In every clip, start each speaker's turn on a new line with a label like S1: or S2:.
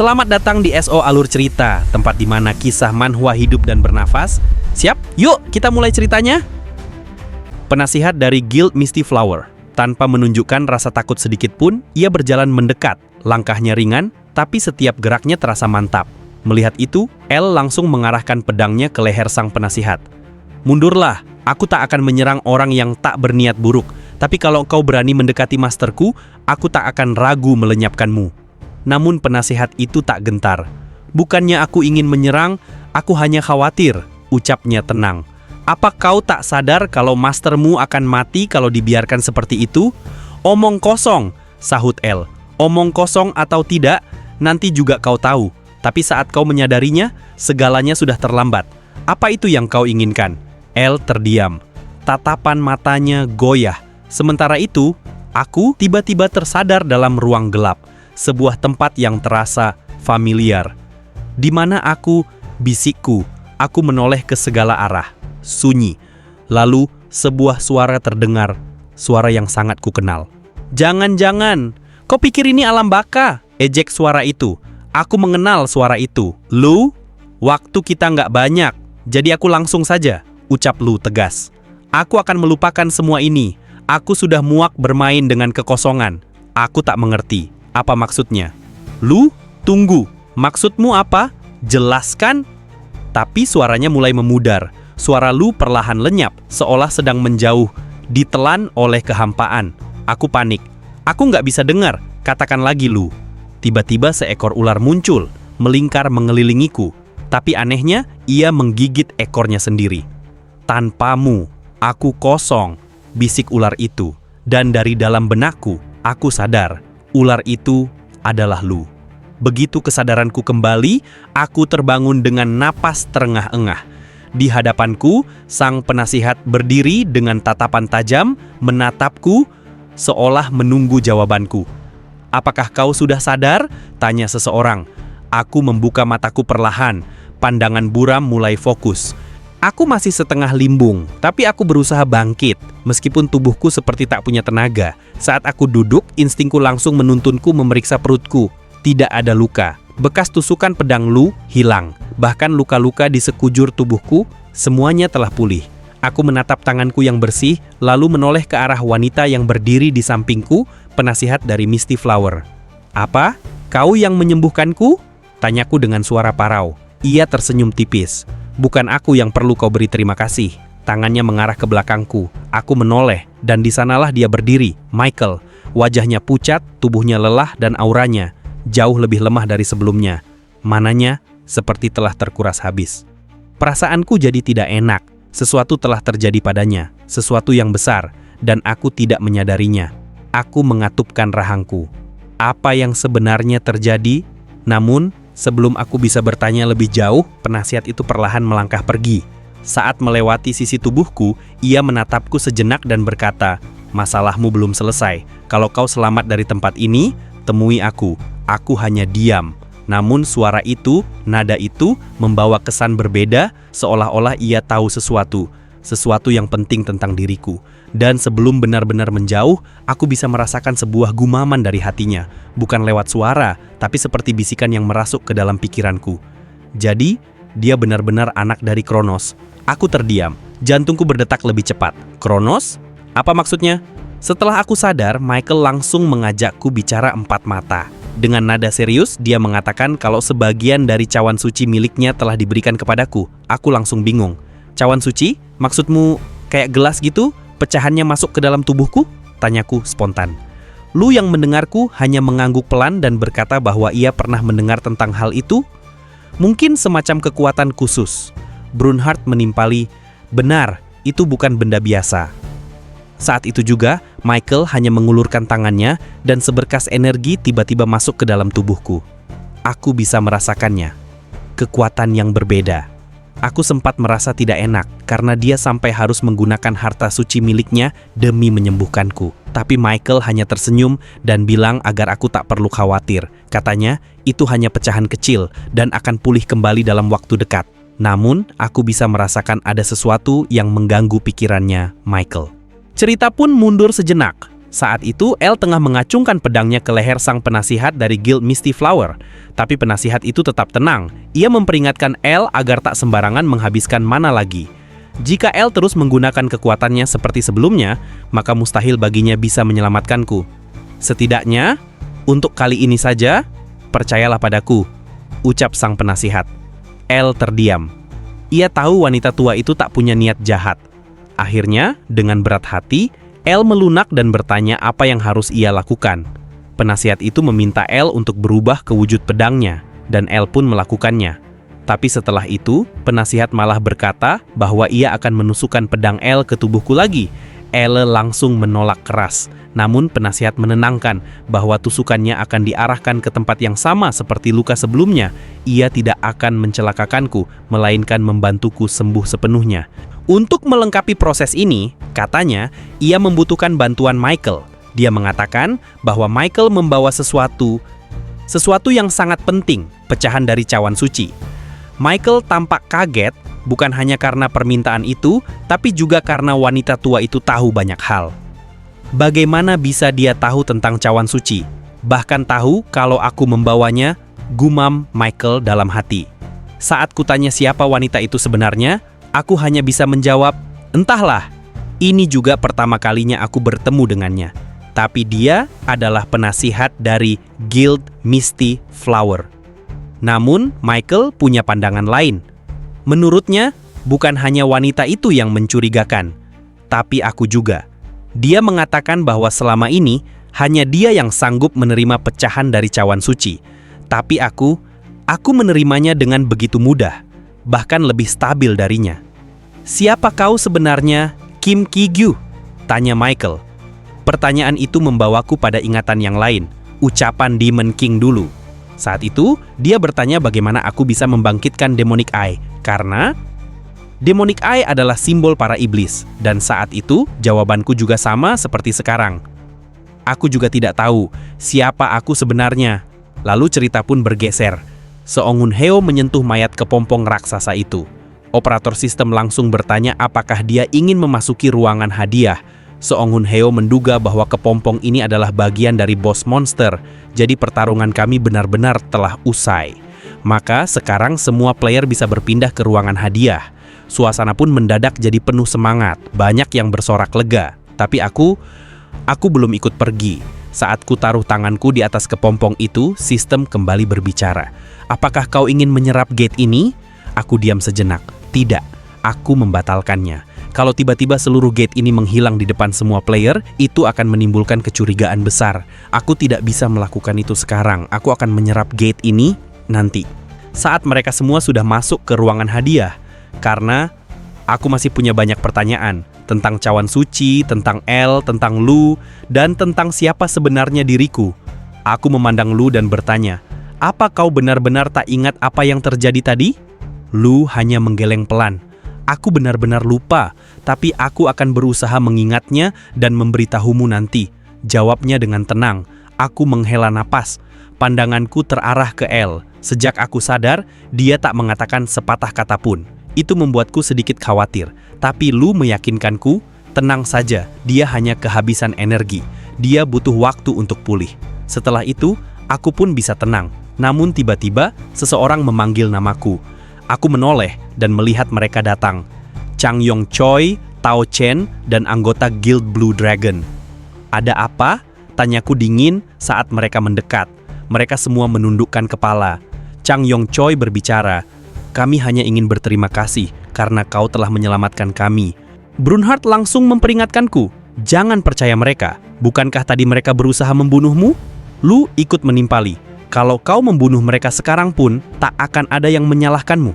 S1: Selamat datang di SO Alur Cerita, tempat di mana kisah manhwa hidup dan bernafas. Siap? Yuk, kita mulai ceritanya. Penasihat dari Guild Misty Flower. Tanpa menunjukkan rasa takut sedikit pun, ia berjalan mendekat. Langkahnya ringan, tapi setiap geraknya terasa mantap. Melihat itu, Elle langsung mengarahkan pedangnya ke leher sang penasihat. Mundurlah, aku tak akan menyerang orang yang tak berniat buruk. Tapi kalau kau berani mendekati masterku, aku tak akan ragu melenyapkanmu. Namun penasihat itu tak gentar. Bukannya aku ingin menyerang, aku hanya khawatir, ucapnya tenang. Apa kau tak sadar kalau mastermu akan mati kalau dibiarkan seperti itu? Omong kosong, sahut Elle. Omong kosong atau tidak, nanti juga kau tahu. Tapi saat kau menyadarinya, segalanya sudah terlambat. Apa itu yang kau inginkan? Elle terdiam. Tatapan matanya goyah. Sementara itu, aku tiba-tiba tersadar dalam ruang gelap. Sebuah tempat yang terasa familiar. Di mana aku, bisikku, aku menoleh ke segala arah. Sunyi. Lalu sebuah suara terdengar, suara yang sangat kukenal. Jangan-jangan, kau pikir ini alam baka? Ejek suara itu. Aku mengenal suara itu. Lu, waktu kita nggak banyak, jadi aku langsung saja, ucap Lu tegas. Aku akan melupakan semua ini. Aku sudah muak bermain dengan kekosongan. Aku tak mengerti. Apa maksudnya? Lu, tunggu. Maksudmu apa? Jelaskan. Tapi suaranya mulai memudar. Suara Lu perlahan lenyap, seolah sedang menjauh, ditelan oleh kehampaan. Aku panik. Aku nggak bisa dengar. Katakan lagi, Lu. Tiba-tiba seekor ular muncul, melingkar mengelilingiku. Tapi anehnya, ia menggigit ekornya sendiri. Tanpamu, aku kosong, bisik ular itu. Dan dari dalam benakku, aku sadar. Ular itu adalah Lu. Begitu kesadaranku kembali, aku terbangun dengan napas terengah-engah. Di hadapanku, sang penasihat berdiri dengan tatapan tajam, menatapku, seolah menunggu jawabanku. Apakah kau sudah sadar? Tanya seseorang. Aku membuka mataku perlahan, pandangan buram mulai fokus. Aku masih setengah limbung, tapi aku berusaha bangkit, meskipun tubuhku seperti tak punya tenaga. Saat aku duduk, instingku langsung menuntunku memeriksa perutku. Tidak ada luka. Bekas tusukan pedang Lu hilang. Bahkan luka-luka di sekujur tubuhku, semuanya telah pulih. Aku menatap tanganku yang bersih, lalu menoleh ke arah wanita yang berdiri di sampingku, penasihat dari Misty Flower. Apa? Kau yang menyembuhkanku? Tanyaku dengan suara parau. Ia tersenyum tipis. Bukan aku yang perlu kau beri terima kasih. Tangannya mengarah ke belakangku. Aku menoleh, dan di sanalah dia berdiri, Michael. Wajahnya pucat, tubuhnya lelah, dan auranya jauh lebih lemah dari sebelumnya. Mananya seperti telah terkuras habis. Perasaanku jadi tidak enak. Sesuatu telah terjadi padanya, sesuatu yang besar, dan aku tidak menyadarinya. Aku mengatupkan rahangku. Apa yang sebenarnya terjadi? Namun, sebelum aku bisa bertanya lebih jauh, penasihat itu perlahan melangkah pergi. Saat melewati sisi tubuhku, ia menatapku sejenak dan berkata, "Masalahmu belum selesai. Kalau kau selamat dari tempat ini, temui aku. Aku hanya diam." Namun suara itu, nada itu, membawa kesan berbeda, seolah-olah ia tahu sesuatu yang penting tentang diriku. Dan sebelum benar-benar menjauh, aku bisa merasakan sebuah gumaman dari hatinya. Bukan lewat suara, tapi seperti bisikan yang merasuk ke dalam pikiranku. Jadi, dia benar-benar anak dari Kronos. Aku terdiam, jantungku berdetak lebih cepat. Kronos? Apa maksudnya? Setelah aku sadar, Michael langsung mengajakku bicara empat mata. Dengan nada serius, dia mengatakan kalau sebagian dari cawan suci miliknya telah diberikan kepadaku. Aku langsung bingung. Cawan suci? Maksudmu kayak gelas gitu? Pecahannya masuk ke dalam tubuhku? Tanyaku spontan. Lu yang mendengarku hanya mengangguk pelan dan berkata bahwa ia pernah mendengar tentang hal itu. Mungkin semacam kekuatan khusus. Brunhard menimpali, benar, itu bukan benda biasa. Saat itu juga, Michael hanya mengulurkan tangannya dan seberkas energi tiba-tiba masuk ke dalam tubuhku. Aku bisa merasakannya. Kekuatan yang berbeda. Aku sempat merasa tidak enak karena dia sampai harus menggunakan harta suci miliknya demi menyembuhkanku. Tapi Michael hanya tersenyum dan bilang agar aku tak perlu khawatir. Katanya, itu hanya pecahan kecil dan akan pulih kembali dalam waktu dekat. Namun, aku bisa merasakan ada sesuatu yang mengganggu pikirannya Michael. Cerita pun mundur sejenak. Saat itu, El tengah mengacungkan pedangnya ke leher sang penasihat dari Guild Misty Flower. Tapi penasihat itu tetap tenang. Ia memperingatkan El agar tak sembarangan menghabiskan mana lagi. Jika El terus menggunakan kekuatannya seperti sebelumnya, maka mustahil baginya bisa menyelamatkanku. Setidaknya, untuk kali ini saja, percayalah padaku, ucap sang penasihat. El terdiam. Ia tahu wanita tua itu tak punya niat jahat. Akhirnya, dengan berat hati, El melunak dan bertanya apa yang harus ia lakukan. Penasihat itu meminta El untuk berubah ke wujud pedangnya, dan El pun melakukannya. Tapi setelah itu, penasihat malah berkata bahwa ia akan menusukkan pedang El ke tubuhku lagi. El langsung menolak keras. Namun penasihat menenangkan bahwa tusukannya akan diarahkan ke tempat yang sama seperti luka sebelumnya. Ia tidak akan mencelakakanku, melainkan membantuku sembuh sepenuhnya. Untuk melengkapi proses ini, katanya, ia membutuhkan bantuan Michael. Dia mengatakan bahwa Michael membawa sesuatu yang sangat penting, pecahan dari cawan suci. Michael tampak kaget, bukan hanya karena permintaan itu, tapi juga karena wanita tua itu tahu banyak hal. Bagaimana bisa dia tahu tentang cawan suci? Bahkan tahu kalau aku membawanya, gumam Michael dalam hati. Saat kutanya siapa wanita itu sebenarnya, aku hanya bisa menjawab, entahlah. Ini juga pertama kalinya aku bertemu dengannya. Tapi dia adalah penasihat dari Guild Misty Flower. Namun, Michael punya pandangan lain. Menurutnya, bukan hanya wanita itu yang mencurigakan, tapi aku juga. Dia mengatakan bahwa selama ini, hanya dia yang sanggup menerima pecahan dari cawan suci. Tapi aku menerimanya dengan begitu mudah, bahkan lebih stabil darinya. Siapa kau sebenarnya, Kim Ki-gyu? Tanya Michael. Pertanyaan itu membawaku pada ingatan yang lain, ucapan Demon King dulu. Saat itu, dia bertanya bagaimana aku bisa membangkitkan Demonic Eye, karena Demonic Eye adalah simbol para iblis, dan saat itu jawabanku juga sama seperti sekarang. Aku juga tidak tahu siapa aku sebenarnya. Lalu cerita pun bergeser. Seongun Heo menyentuh mayat kepompong raksasa itu. Operator sistem langsung bertanya apakah dia ingin memasuki ruangan hadiah. Seongun Heo menduga bahwa kepompong ini adalah bagian dari bos monster, jadi pertarungan kami benar-benar telah usai. Maka sekarang semua player bisa berpindah ke ruangan hadiah. Suasana pun mendadak jadi penuh semangat, banyak yang bersorak lega. Tapi aku belum ikut pergi. Saat ku taruh tanganku di atas kepompong itu, sistem kembali berbicara. Apakah kau ingin menyerap gate ini? Aku diam sejenak. Tidak, aku membatalkannya. Kalau tiba-tiba seluruh gate ini menghilang di depan semua player, itu akan menimbulkan kecurigaan besar. Aku tidak bisa melakukan itu sekarang. Aku akan menyerap gate ini nanti. Saat mereka semua sudah masuk ke ruangan hadiah. Karena aku masih punya banyak pertanyaan tentang cawan suci, tentang El, tentang Lu, dan tentang siapa sebenarnya diriku. Aku memandang Lu dan bertanya, apa kau benar-benar tak ingat apa yang terjadi tadi? Lu hanya menggeleng pelan. Aku benar-benar lupa, tapi aku akan berusaha mengingatnya dan memberitahumu nanti. Jawabnya dengan tenang. Aku menghela napas. Pandanganku terarah ke El. Sejak aku sadar, dia tak mengatakan sepatah kata pun. Itu membuatku sedikit khawatir. Tapi Lu meyakinkanku, tenang saja, dia hanya kehabisan energi. Dia butuh waktu untuk pulih. Setelah itu, aku pun bisa tenang. Namun tiba-tiba, seseorang memanggil namaku. Aku menoleh dan melihat mereka datang. Chang Yong Choi, Tao Chen, dan anggota Guild Blue Dragon. Ada apa? Tanyaku dingin saat mereka mendekat. Mereka semua menundukkan kepala. Chang Yong Choi berbicara, kami hanya ingin berterima kasih karena kau telah menyelamatkan kami. Brunhard langsung memperingatkanku, jangan percaya mereka. Bukankah tadi mereka berusaha membunuhmu? Lu ikut menimpali. Kalau kau membunuh mereka sekarang pun, tak akan ada yang menyalahkanmu.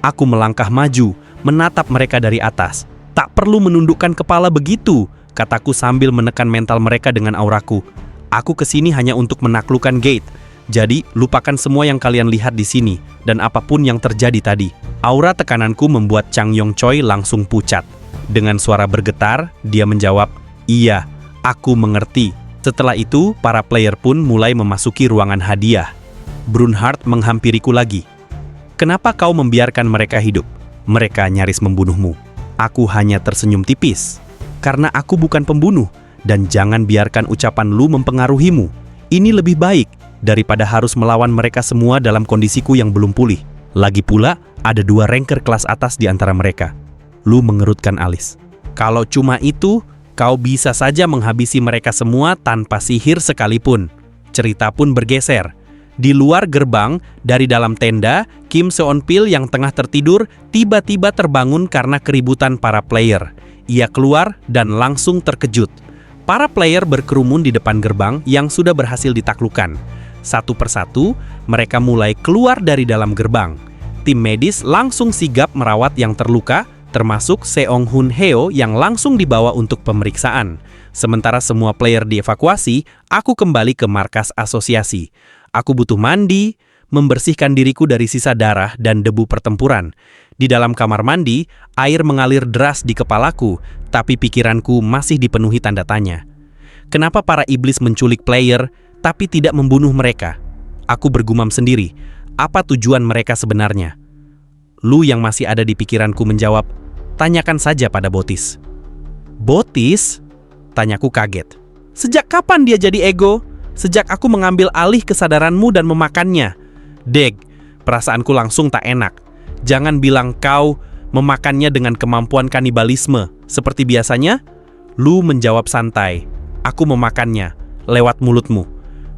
S1: Aku melangkah maju, menatap mereka dari atas. Tak perlu menundukkan kepala begitu, kataku sambil menekan mental mereka dengan auraku. Aku kesini hanya untuk menaklukkan gate. Jadi, lupakan semua yang kalian lihat di sini, dan apapun yang terjadi tadi. Aura tekananku membuat Chang Yong Choi langsung pucat. Dengan suara bergetar, dia menjawab, iya, aku mengerti. Setelah itu, para player pun mulai memasuki ruangan hadiah. Brunhard menghampiriku lagi. Kenapa kau membiarkan mereka hidup? Mereka nyaris membunuhmu. Aku hanya tersenyum tipis. Karena aku bukan pembunuh, dan jangan biarkan ucapan Lu mempengaruhimu. Ini lebih baik daripada harus melawan mereka semua dalam kondisiku yang belum pulih. Lagi pula, ada 2 ranker kelas atas di antara mereka. Lu mengerutkan alis. Kalau cuma itu, kau bisa saja menghabisi mereka semua tanpa sihir sekalipun. Cerita pun bergeser. Di luar gerbang, dari dalam tenda, Kim Seon-pil yang tengah tertidur tiba-tiba terbangun karena keributan para player. Ia keluar dan langsung terkejut. Para player berkerumun di depan gerbang yang sudah berhasil ditaklukkan. Satu persatu, mereka mulai keluar dari dalam gerbang. Tim medis langsung sigap merawat yang terluka, termasuk Seong Hun Heo yang langsung dibawa untuk pemeriksaan. Sementara semua player dievakuasi, aku kembali ke markas asosiasi. Aku butuh mandi, membersihkan diriku dari sisa darah dan debu pertempuran. Di dalam kamar mandi, air mengalir deras di kepalaku, tapi pikiranku masih dipenuhi tanda tanya. Kenapa para iblis menculik player, tapi tidak membunuh mereka? Aku bergumam sendiri, apa tujuan mereka sebenarnya? Lu yang masih ada di pikiranku menjawab, tanyakan saja pada Botis. Botis? Tanyaku kaget. Sejak kapan dia jadi ego? Sejak aku mengambil alih kesadaranmu dan memakannya. Deg, perasaanku langsung tak enak. Jangan bilang kau memakannya dengan kemampuan kanibalisme. Seperti biasanya, Lu menjawab santai. Aku memakannya, lewat mulutmu.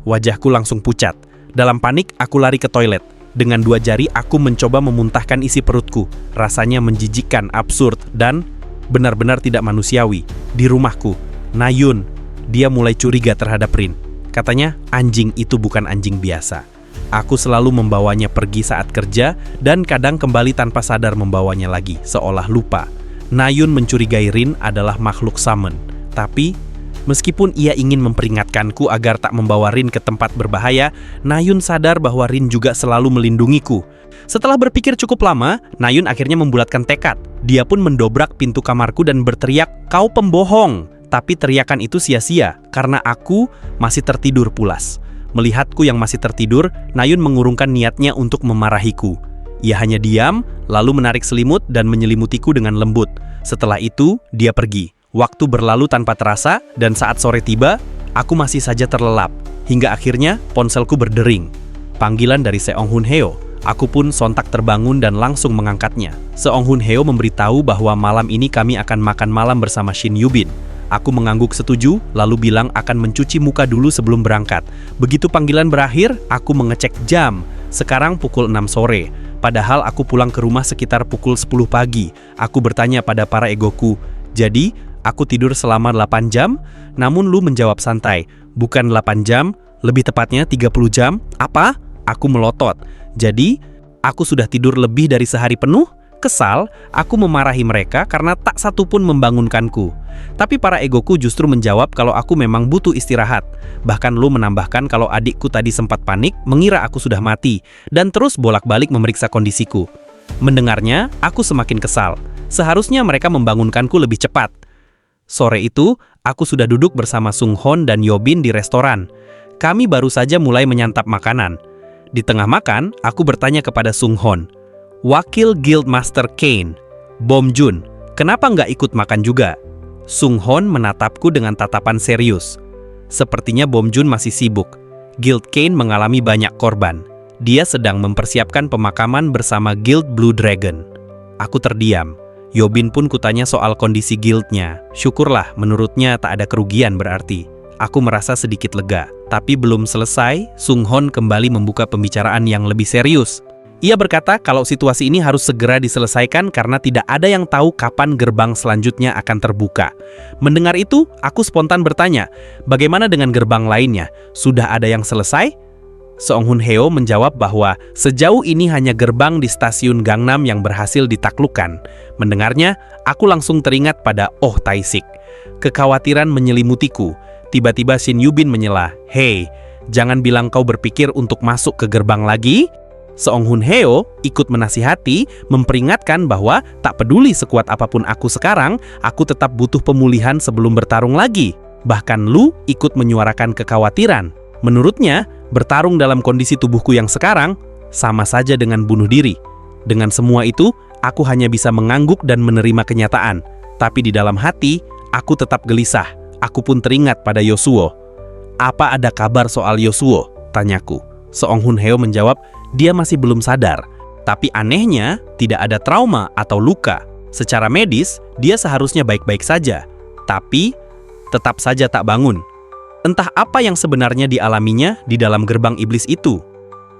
S1: Wajahku langsung pucat. Dalam panik, aku lari ke toilet. Dengan 2 jari, aku mencoba memuntahkan isi perutku. Rasanya menjijikkan, absurd, dan benar-benar tidak manusiawi. Di rumahku, Nayun, dia mulai curiga terhadap Rin. Katanya, anjing itu bukan anjing biasa. Aku selalu membawanya pergi saat kerja dan kadang kembali tanpa sadar membawanya lagi, seolah lupa. Nayun mencurigai Rin adalah makhluk summon. Tapi, meskipun ia ingin memperingatkanku agar tak membawa Rin ke tempat berbahaya, Nayun sadar bahwa Rin juga selalu melindungiku. Setelah berpikir cukup lama, Nayun akhirnya membulatkan tekad. Dia pun mendobrak pintu kamarku dan berteriak, "Kau pembohong!" Tapi teriakan itu sia-sia, karena aku masih tertidur pulas. Melihatku yang masih tertidur, Nayun mengurungkan niatnya untuk memarahiku. Ia hanya diam, lalu menarik selimut dan menyelimutiku dengan lembut. Setelah itu, dia pergi. Waktu berlalu tanpa terasa, dan saat sore tiba, aku masih saja terlelap. Hingga akhirnya, ponselku berdering. Panggilan dari Seong Hun Heo. Aku pun sontak terbangun dan langsung mengangkatnya. Seong Hun Heo memberitahu bahwa malam ini kami akan makan malam bersama Shin Yubin. Aku mengangguk setuju, lalu bilang akan mencuci muka dulu sebelum berangkat. Begitu panggilan berakhir, aku mengecek jam. Sekarang pukul 6 sore. Padahal aku pulang ke rumah sekitar pukul 10 pagi. Aku bertanya pada para egoku, jadi aku tidur selama 8 jam? Namun Lu menjawab santai, bukan 8 jam, lebih tepatnya 30 jam. Apa? Aku melotot. Jadi, aku sudah tidur lebih dari sehari penuh? Kesal, aku memarahi mereka karena tak satu pun membangunkanku. Tapi para egoku justru menjawab kalau aku memang butuh istirahat. Bahkan Lu menambahkan kalau adikku tadi sempat panik, mengira aku sudah mati, dan terus bolak-balik memeriksa kondisiku. Mendengarnya, aku semakin kesal. Seharusnya mereka membangunkanku lebih cepat. Sore itu, aku sudah duduk bersama Sung Hon dan Yobin di restoran. Kami baru saja mulai menyantap makanan. Di tengah makan, aku bertanya kepada Sung Hon, Wakil Guildmaster Kane, Bom Jun, kenapa nggak ikut makan juga? Sung Hon menatapku dengan tatapan serius. Sepertinya Bom Jun masih sibuk. Guild Kane mengalami banyak korban. Dia sedang mempersiapkan pemakaman bersama Guild Blue Dragon. Aku terdiam. Yobin pun kutanya soal kondisi guildnya. Syukurlah, menurutnya tak ada kerugian berarti. Aku merasa sedikit lega. Tapi belum selesai, Sung Hon kembali membuka pembicaraan yang lebih serius. Ia berkata kalau situasi ini harus segera diselesaikan karena tidak ada yang tahu kapan gerbang selanjutnya akan terbuka. Mendengar itu, aku spontan bertanya, bagaimana dengan gerbang lainnya? Sudah ada yang selesai? Seong Hun Heo menjawab bahwa sejauh ini hanya gerbang di stasiun Gangnam yang berhasil ditaklukkan. Mendengarnya, aku langsung teringat pada Oh Tae-sik. Kekhawatiran menyelimutiku. Tiba-tiba Shin Yubin menyela, "Hei, jangan bilang kau berpikir untuk masuk ke gerbang lagi?" Seong Hun Heo ikut menasihati, memperingatkan bahwa tak peduli sekuat apapun aku sekarang, aku tetap butuh pemulihan sebelum bertarung lagi. Bahkan Lu ikut menyuarakan kekhawatiran. Menurutnya, bertarung dalam kondisi tubuhku yang sekarang sama saja dengan bunuh diri. Dengan semua itu, aku hanya bisa mengangguk dan menerima kenyataan. Tapi di dalam hati, aku tetap gelisah. Aku pun teringat pada Yosuo. "Apa ada kabar soal Yosuo?" tanyaku. Seong Hun Heo menjawab, dia masih belum sadar. Tapi anehnya, tidak ada trauma atau luka. Secara medis, dia seharusnya baik-baik saja. Tapi, tetap saja tak bangun. Entah apa yang sebenarnya dialaminya di dalam gerbang iblis itu.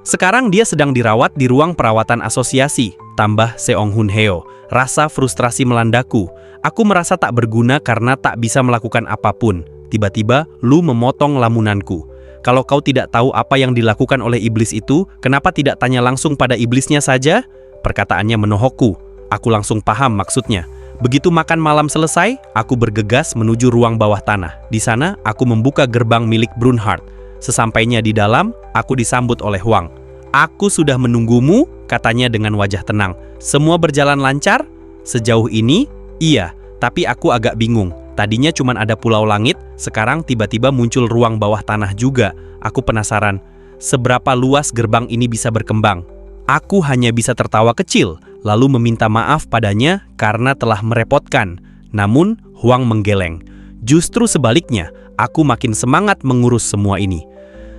S1: Sekarang dia sedang dirawat di ruang perawatan asosiasi, tambah Seong Hun Heo. Rasa frustrasi melandaku. Aku merasa tak berguna karena tak bisa melakukan apapun. Tiba-tiba, Lu memotong lamunanku. "Kalau kau tidak tahu apa yang dilakukan oleh iblis itu, kenapa tidak tanya langsung pada iblisnya saja?" Perkataannya menohokku. Aku langsung paham maksudnya. Begitu makan malam selesai, aku bergegas menuju ruang bawah tanah. Di sana, aku membuka gerbang milik Brunhard. Sesampainya di dalam, aku disambut oleh Huang. "Aku sudah menunggumu," katanya dengan wajah tenang. "Semua berjalan lancar?" "Sejauh ini, iya, tapi aku agak bingung. Tadinya cuma ada pulau langit, sekarang tiba-tiba muncul ruang bawah tanah juga. Aku penasaran, seberapa luas gerbang ini bisa berkembang?" Aku hanya bisa tertawa kecil, lalu meminta maaf padanya karena telah merepotkan. Namun, Huang menggeleng. Justru sebaliknya, aku makin semangat mengurus semua ini.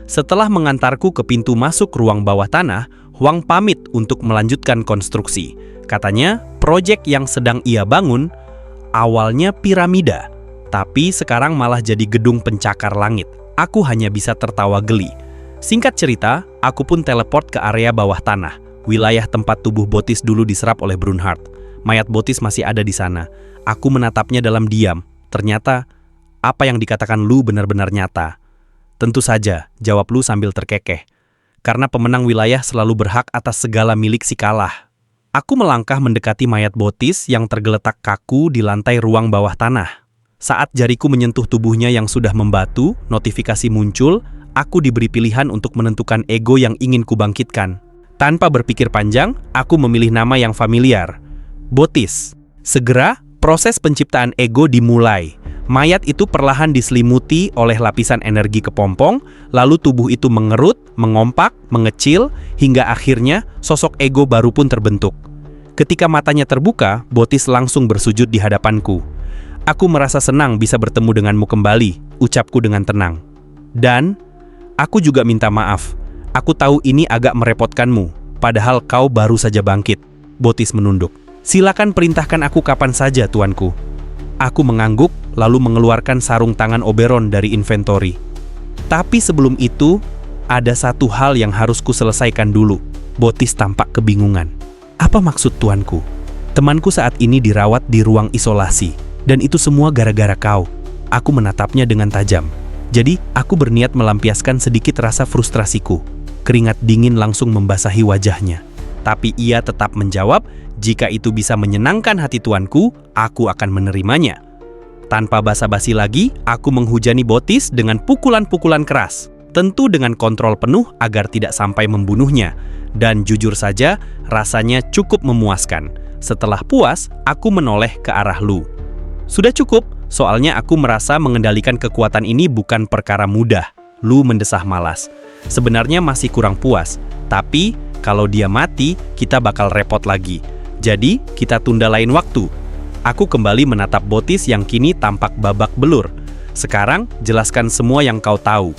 S1: Setelah mengantarku ke pintu masuk ruang bawah tanah, Huang pamit untuk melanjutkan konstruksi. Katanya, proyek yang sedang ia bangun awalnya piramida, tapi sekarang malah jadi gedung pencakar langit. Aku hanya bisa tertawa geli. Singkat cerita, aku pun teleport ke area bawah tanah, wilayah tempat tubuh Botis dulu diserap oleh Brunhard. Mayat Botis masih ada di sana. Aku menatapnya dalam diam. Ternyata, apa yang dikatakan Lu benar-benar nyata. "Tentu saja," jawab Lu sambil terkekeh. "Karena pemenang wilayah selalu berhak atas segala milik si kalah." Aku melangkah mendekati mayat Botis yang tergeletak kaku di lantai ruang bawah tanah. Saat jariku menyentuh tubuhnya yang sudah membatu, notifikasi muncul. Aku diberi pilihan untuk menentukan ego yang ingin kubangkitkan. Tanpa berpikir panjang, aku memilih nama yang familiar, Botis. Segera, proses penciptaan ego dimulai. Mayat itu perlahan diselimuti oleh lapisan energi kepompong, lalu tubuh itu mengerut, mengompak, mengecil, hingga akhirnya sosok ego baru pun terbentuk. Ketika matanya terbuka, Botis langsung bersujud di hadapanku. "Aku merasa senang bisa bertemu denganmu kembali," ucapku dengan tenang. "Dan, aku juga minta maaf. Aku tahu ini agak merepotkanmu, padahal kau baru saja bangkit." Botis menunduk. "Silakan perintahkan aku kapan saja, tuanku." Aku mengangguk, lalu mengeluarkan sarung tangan Oberon dari inventory. Tapi sebelum itu, ada satu hal yang harus kuselesaikan dulu. Botis tampak kebingungan. "Apa maksud tuanku? Temanku saat ini dirawat di ruang isolasi, dan itu semua gara-gara kau." Aku menatapnya dengan tajam. Jadi, aku berniat melampiaskan sedikit rasa frustrasiku. Keringat dingin langsung membasahi wajahnya. Tapi ia tetap menjawab, "Jika itu bisa menyenangkan hati tuanku, aku akan menerimanya." Tanpa basa-basi lagi, aku menghujani Botis dengan pukulan-pukulan keras. Tentu dengan kontrol penuh agar tidak sampai membunuhnya. Dan jujur saja, rasanya cukup memuaskan. Setelah puas, aku menoleh ke arah Lu. "Sudah cukup, soalnya aku merasa mengendalikan kekuatan ini bukan perkara mudah." Lu mendesah malas. "Sebenarnya masih kurang puas, tapi kalau dia mati, kita bakal repot lagi. Jadi, kita tunda lain waktu." Aku kembali menatap Botis yang kini tampak babak belur. "Sekarang, jelaskan semua yang kau tahu."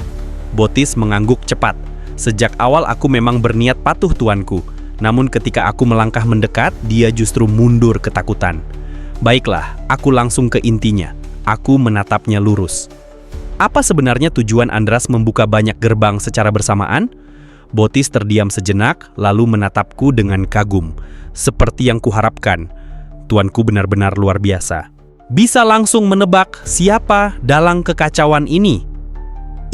S1: Botis mengangguk cepat. "Sejak awal aku memang berniat patuh tuanku. Namun ketika aku melangkah mendekat, dia justru mundur ketakutan." "Baiklah, aku langsung ke intinya." Aku menatapnya lurus. "Apa sebenarnya tujuan Andras membuka banyak gerbang secara bersamaan?" Botis terdiam sejenak, lalu menatapku dengan kagum. "Seperti yang kuharapkan. Tuanku benar-benar luar biasa. Bisa langsung menebak siapa dalang kekacauan ini."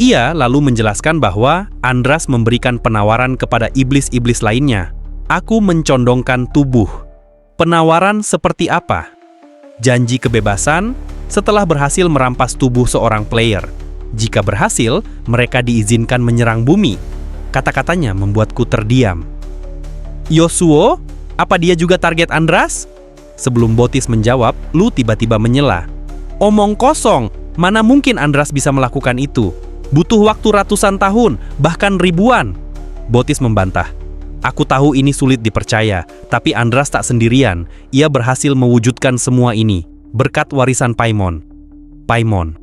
S1: Ia lalu menjelaskan bahwa Andras memberikan penawaran kepada iblis-iblis lainnya. Aku mencondongkan tubuh. "Penawaran seperti apa?" "Janji kebebasan setelah berhasil merampas tubuh seorang player. Jika berhasil, mereka diizinkan menyerang bumi." Kata-katanya membuatku terdiam. "Yosuo? Apa dia juga target Andras?" Sebelum Botis menjawab, Lu tiba-tiba menyela. "Omong kosong, mana mungkin Andras bisa melakukan itu? Butuh waktu ratusan tahun, bahkan ribuan." Botis membantah. "Aku tahu ini sulit dipercaya, tapi Andras tak sendirian. Ia berhasil mewujudkan semua ini berkat warisan Paimon." "Paimon?"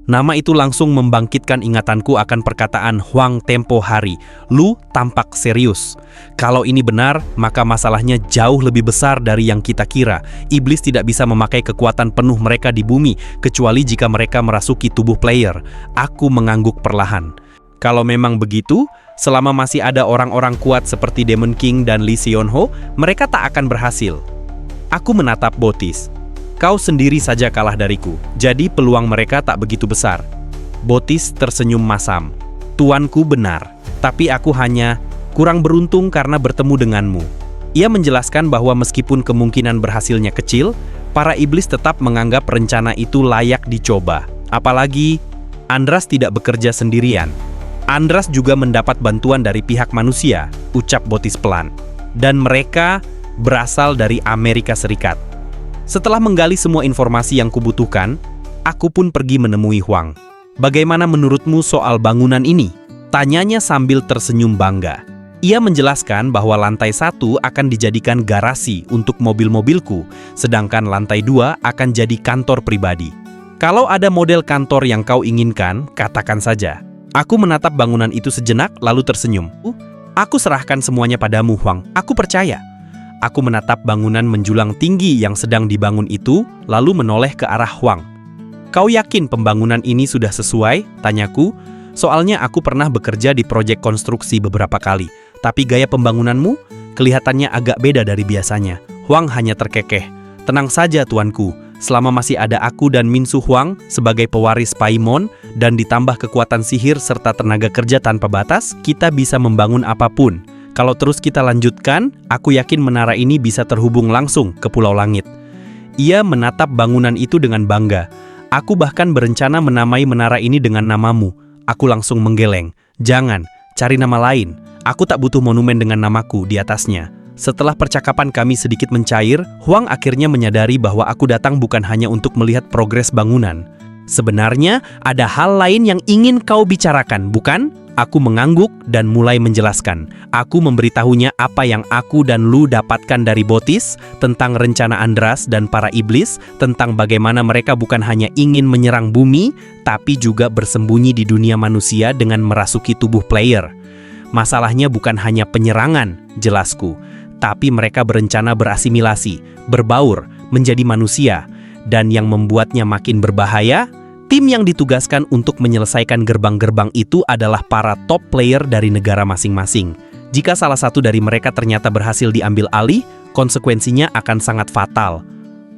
S1: Nama itu langsung membangkitkan ingatanku akan perkataan Huang tempo hari. Lu tampak serius. Kalau ini benar, maka masalahnya jauh lebih besar dari yang kita kira. Iblis tidak bisa memakai kekuatan penuh mereka di bumi, kecuali jika mereka merasuki tubuh player. Aku mengangguk perlahan. Kalau memang begitu, selama masih ada orang-orang kuat seperti Demon King dan Lee Sion-ho, mereka tak akan berhasil. Aku menatap Botis. Kau sendiri saja kalah dariku, jadi peluang mereka tak begitu besar. Botis tersenyum masam. Tuanku benar, tapi aku hanya kurang beruntung karena bertemu denganmu. Ia menjelaskan bahwa meskipun kemungkinan berhasilnya kecil, para iblis tetap menganggap rencana itu layak dicoba. Apalagi, Andras tidak bekerja sendirian. Andras juga mendapat bantuan dari pihak manusia, ucap Botis pelan. Dan mereka berasal dari Amerika Serikat. Setelah menggali semua informasi yang kubutuhkan, aku pun pergi menemui Huang. Bagaimana menurutmu soal bangunan ini? Tanyanya sambil tersenyum bangga. Ia menjelaskan bahwa lantai 1 akan dijadikan garasi untuk mobil-mobilku, sedangkan lantai 2 akan jadi kantor pribadi. Kalau ada model kantor yang kau inginkan, katakan saja. Aku menatap bangunan itu sejenak lalu tersenyum. Aku serahkan semuanya padamu, Huang. Aku percaya. Aku menatap bangunan menjulang tinggi yang sedang dibangun itu, lalu menoleh ke arah Huang. Kau yakin pembangunan ini sudah sesuai? Tanyaku. Soalnya aku pernah bekerja di proyek konstruksi beberapa kali, tapi gaya pembangunanmu kelihatannya agak beda dari biasanya. Huang hanya terkekeh. Tenang saja tuanku, selama masih ada aku dan Minsu Huang sebagai pewaris Paimon dan ditambah kekuatan sihir serta tenaga kerja tanpa batas, kita bisa membangun apapun. Kalau terus kita lanjutkan, aku yakin menara ini bisa terhubung langsung ke Pulau Langit. Ia menatap bangunan itu dengan bangga. Aku bahkan berencana menamai menara ini dengan namamu. Aku langsung menggeleng. Jangan, cari nama lain. Aku tak butuh monumen dengan namaku di atasnya. Setelah percakapan kami sedikit mencair, Huang akhirnya menyadari bahwa aku datang bukan hanya untuk melihat progres bangunan. Sebenarnya, ada hal lain yang ingin kau bicarakan, bukan? Aku mengangguk dan mulai menjelaskan. Aku memberitahunya apa yang aku dan Lu dapatkan dari Botis, tentang rencana Andras dan para iblis, tentang bagaimana mereka bukan hanya ingin menyerang bumi, tapi juga bersembunyi di dunia manusia dengan merasuki tubuh player. Masalahnya bukan hanya penyerangan, jelasku, tapi mereka berencana berasimilasi, berbaur, menjadi manusia, dan yang membuatnya makin berbahaya, tim yang ditugaskan untuk menyelesaikan gerbang-gerbang itu adalah para top player dari negara masing-masing. Jika salah satu dari mereka ternyata berhasil diambil alih, konsekuensinya akan sangat fatal.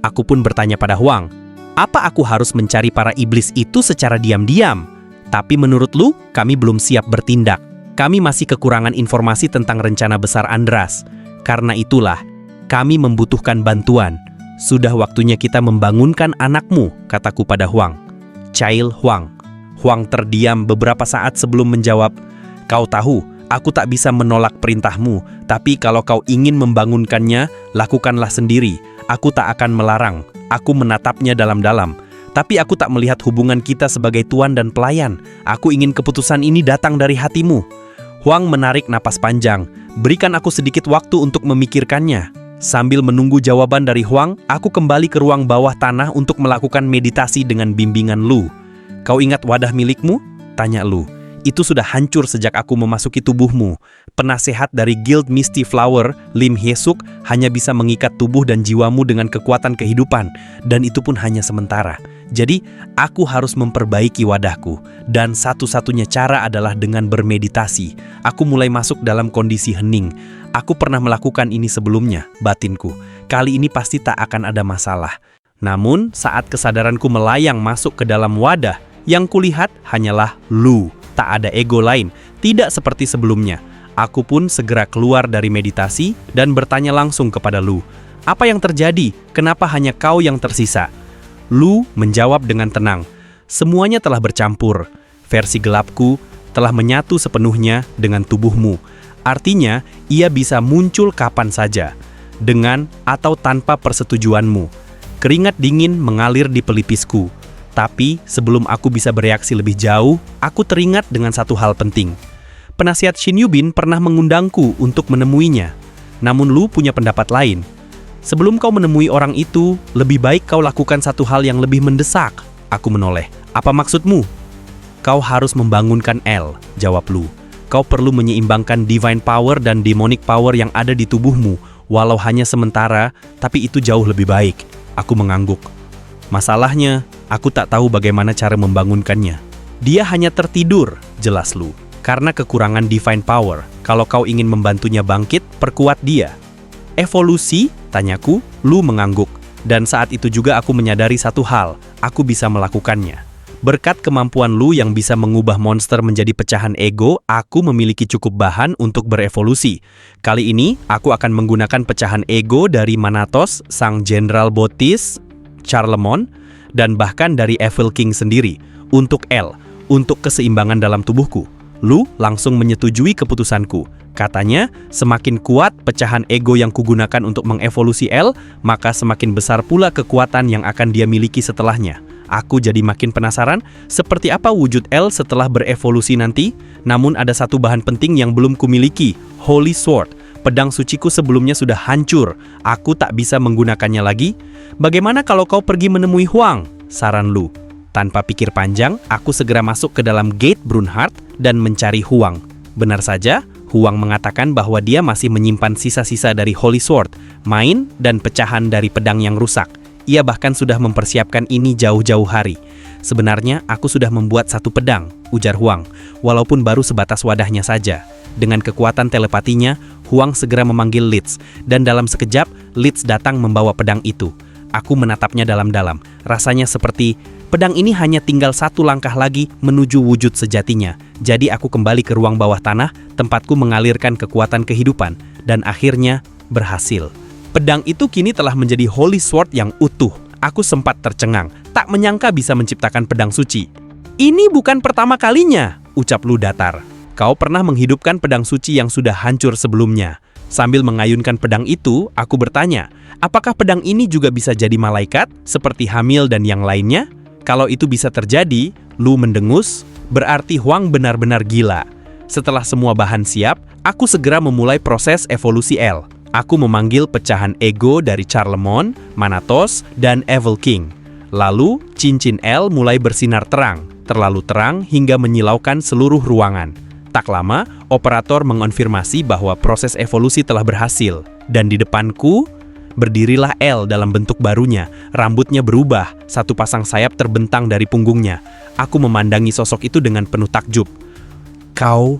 S1: Aku pun bertanya pada Huang, apa aku harus mencari para iblis itu secara diam-diam? Tapi menurut Lu, kami belum siap bertindak. Kami masih kekurangan informasi tentang rencana besar Andras. Karena itulah, kami membutuhkan bantuan. Sudah waktunya kita membangunkan anakmu, kataku pada Huang. Chail Huang. Huang terdiam beberapa saat sebelum menjawab, kau tahu, aku tak bisa menolak perintahmu, tapi kalau kau ingin membangunkannya, lakukanlah sendiri. Aku tak akan melarang. Aku menatapnya dalam-dalam. Tapi aku tak melihat hubungan kita sebagai tuan dan pelayan. Aku ingin keputusan ini datang dari hatimu. Huang menarik napas panjang. Berikan aku sedikit waktu untuk memikirkannya. Sambil menunggu jawaban dari Huang, aku kembali ke ruang bawah tanah untuk melakukan meditasi dengan bimbingan Lu. Kau ingat wadah milikmu? Tanya Lu. Itu sudah hancur sejak aku memasuki tubuhmu. Penasehat dari Guild Misty Flower, Lim Hye-suk, hanya bisa mengikat tubuh dan jiwamu dengan kekuatan kehidupan, dan itu pun hanya sementara. Jadi, aku harus memperbaiki wadahku, dan satu-satunya cara adalah dengan bermeditasi. Aku mulai masuk dalam kondisi hening. Aku pernah melakukan ini sebelumnya, batinku. Kali ini pasti tak akan ada masalah. Namun, saat kesadaranku melayang masuk ke dalam wadah, yang kulihat hanyalah Lu. Tak ada ego lain, tidak seperti sebelumnya. Aku pun segera keluar dari meditasi dan bertanya langsung kepada Lu. Apa yang terjadi? Kenapa hanya kau yang tersisa? Lu menjawab dengan tenang. Semuanya telah bercampur. Versi gelapku telah menyatu sepenuhnya dengan tubuhmu. Artinya, ia bisa muncul kapan saja, dengan atau tanpa persetujuanmu. Keringat dingin mengalir di pelipisku. Tapi, sebelum aku bisa bereaksi lebih jauh, aku teringat dengan satu hal penting. Penasihat Shin Yubin pernah mengundangku untuk menemuinya. Namun Lu punya pendapat lain. Sebelum kau menemui orang itu, lebih baik kau lakukan satu hal yang lebih mendesak. Aku menoleh. Apa maksudmu? Kau harus membangunkan L, jawab Lu. Kau perlu menyeimbangkan divine power dan demonic power yang ada di tubuhmu, walau hanya sementara, tapi itu jauh lebih baik. Aku mengangguk. Masalahnya, aku tak tahu bagaimana cara membangunkannya. Dia hanya tertidur, jelas Lu. Karena kekurangan divine power, kalau kau ingin membantunya bangkit, perkuat dia. Evolusi? Tanyaku. Lu mengangguk. Dan saat itu juga aku menyadari satu hal, aku bisa melakukannya. Berkat kemampuan Lu yang bisa mengubah monster menjadi pecahan ego, aku memiliki cukup bahan untuk berevolusi. Kali ini, aku akan menggunakan pecahan ego dari Manatos, sang Jenderal Botis, Charlemont, dan bahkan dari Evil King sendiri, untuk L, untuk keseimbangan dalam tubuhku. Lu langsung menyetujui keputusanku. Katanya, semakin kuat pecahan ego yang kugunakan untuk mengevolusi L, maka semakin besar pula kekuatan yang akan dia miliki setelahnya. Aku jadi makin penasaran, seperti apa wujud L setelah berevolusi nanti? Namun ada satu bahan penting yang belum kumiliki, Holy Sword. Pedang suciku sebelumnya sudah hancur, aku tak bisa menggunakannya lagi. Bagaimana kalau kau pergi menemui Huang? Saran Lu. Tanpa pikir panjang, aku segera masuk ke dalam gate Brunhard dan mencari Huang. Benar saja, Huang mengatakan bahwa dia masih menyimpan sisa-sisa dari Holy Sword, main dan pecahan dari pedang yang rusak. Ia bahkan sudah mempersiapkan ini jauh-jauh hari. Sebenarnya, aku sudah membuat satu pedang, ujar Huang, walaupun baru sebatas wadahnya saja. Dengan kekuatan telepatinya, Huang segera memanggil Litz, dan dalam sekejap, Litz datang membawa pedang itu. Aku menatapnya dalam-dalam, rasanya seperti, pedang ini hanya tinggal satu langkah lagi menuju wujud sejatinya. Jadi aku kembali ke ruang bawah tanah, tempatku mengalirkan kekuatan kehidupan, dan akhirnya berhasil. Pedang itu kini telah menjadi Holy Sword yang utuh. Aku sempat tercengang, tak menyangka bisa menciptakan pedang suci. Ini bukan pertama kalinya, ucap Lu datar. Kau pernah menghidupkan pedang suci yang sudah hancur sebelumnya. Sambil mengayunkan pedang itu, aku bertanya, apakah pedang ini juga bisa jadi malaikat, seperti Hamil dan yang lainnya? Kalau itu bisa terjadi, Lu mendengus, berarti Huang benar-benar gila. Setelah semua bahan siap, aku segera memulai proses evolusi L. Aku memanggil pecahan ego dari Charlemont, Manatos, dan Evil King. Lalu, cincin L mulai bersinar terang, terlalu terang hingga menyilaukan seluruh ruangan. Tak lama, operator mengonfirmasi bahwa proses evolusi telah berhasil. Dan di depanku, berdirilah L dalam bentuk barunya. Rambutnya berubah, satu pasang sayap terbentang dari punggungnya. Aku memandangi sosok itu dengan penuh takjub. Kau,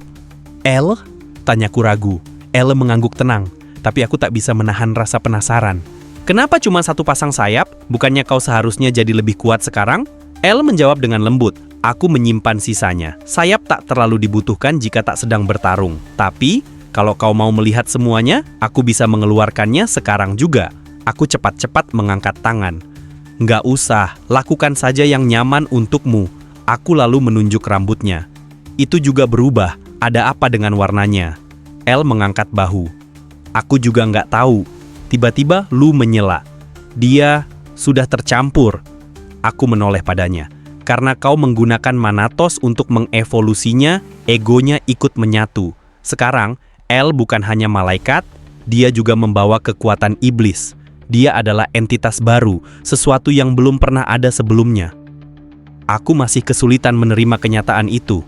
S1: L? Tanyaku ragu. L mengangguk tenang. Tapi aku tak bisa menahan rasa penasaran. Kenapa cuma satu pasang sayap? Bukannya kau seharusnya jadi lebih kuat sekarang? L menjawab dengan lembut. Aku menyimpan sisanya. Sayap tak terlalu dibutuhkan jika tak sedang bertarung. Tapi, kalau kau mau melihat semuanya, aku bisa mengeluarkannya sekarang juga. Aku cepat-cepat mengangkat tangan. Nggak usah, lakukan saja yang nyaman untukmu. Aku lalu menunjuk rambutnya. Itu juga berubah. Ada apa dengan warnanya? L mengangkat bahu. Aku juga nggak tahu. Tiba-tiba Lu menyela. Dia sudah tercampur. Aku menoleh padanya. Karena kau menggunakan Manatos untuk mengevolusinya, egonya ikut menyatu. Sekarang, L bukan hanya malaikat, dia juga membawa kekuatan iblis. Dia adalah entitas baru, sesuatu yang belum pernah ada sebelumnya. Aku masih kesulitan menerima kenyataan itu.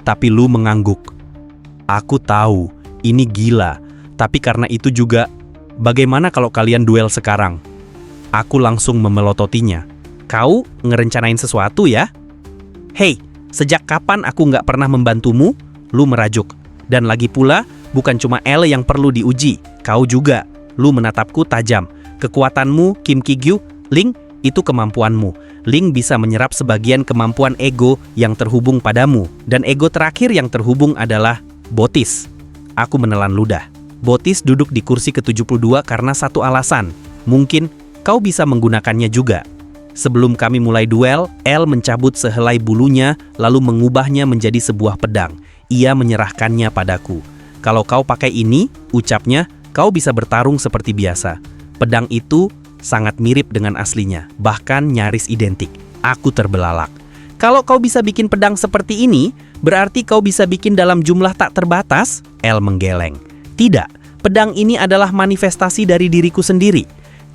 S1: Tapi Lu mengangguk. Aku tahu, ini gila. Tapi karena itu juga, bagaimana kalau kalian duel sekarang? Aku langsung memelototinya. Kau ngerencanain sesuatu ya? Hei, sejak kapan aku nggak pernah membantumu? Lu merajuk. Dan lagi pula, bukan cuma L yang perlu diuji, kau juga. Lu menatapku tajam. Kekuatanmu, Kim Ki-gyu, Ling, itu kemampuanmu. Ling bisa menyerap sebagian kemampuan ego yang terhubung padamu. Dan ego terakhir yang terhubung adalah Botis. Aku menelan ludah. Botis duduk di kursi ke-72 karena satu alasan. Mungkin kau bisa menggunakannya juga. Sebelum kami mulai duel, L mencabut sehelai bulunya lalu mengubahnya menjadi sebuah pedang. Ia menyerahkannya padaku. Kalau kau pakai ini, ucapnya, kau bisa bertarung seperti biasa. Pedang itu sangat mirip dengan aslinya, bahkan nyaris identik. Aku terbelalak. Kalau kau bisa bikin pedang seperti ini, berarti kau bisa bikin dalam jumlah tak terbatas? L menggeleng. Tidak, pedang ini adalah manifestasi dari diriku sendiri.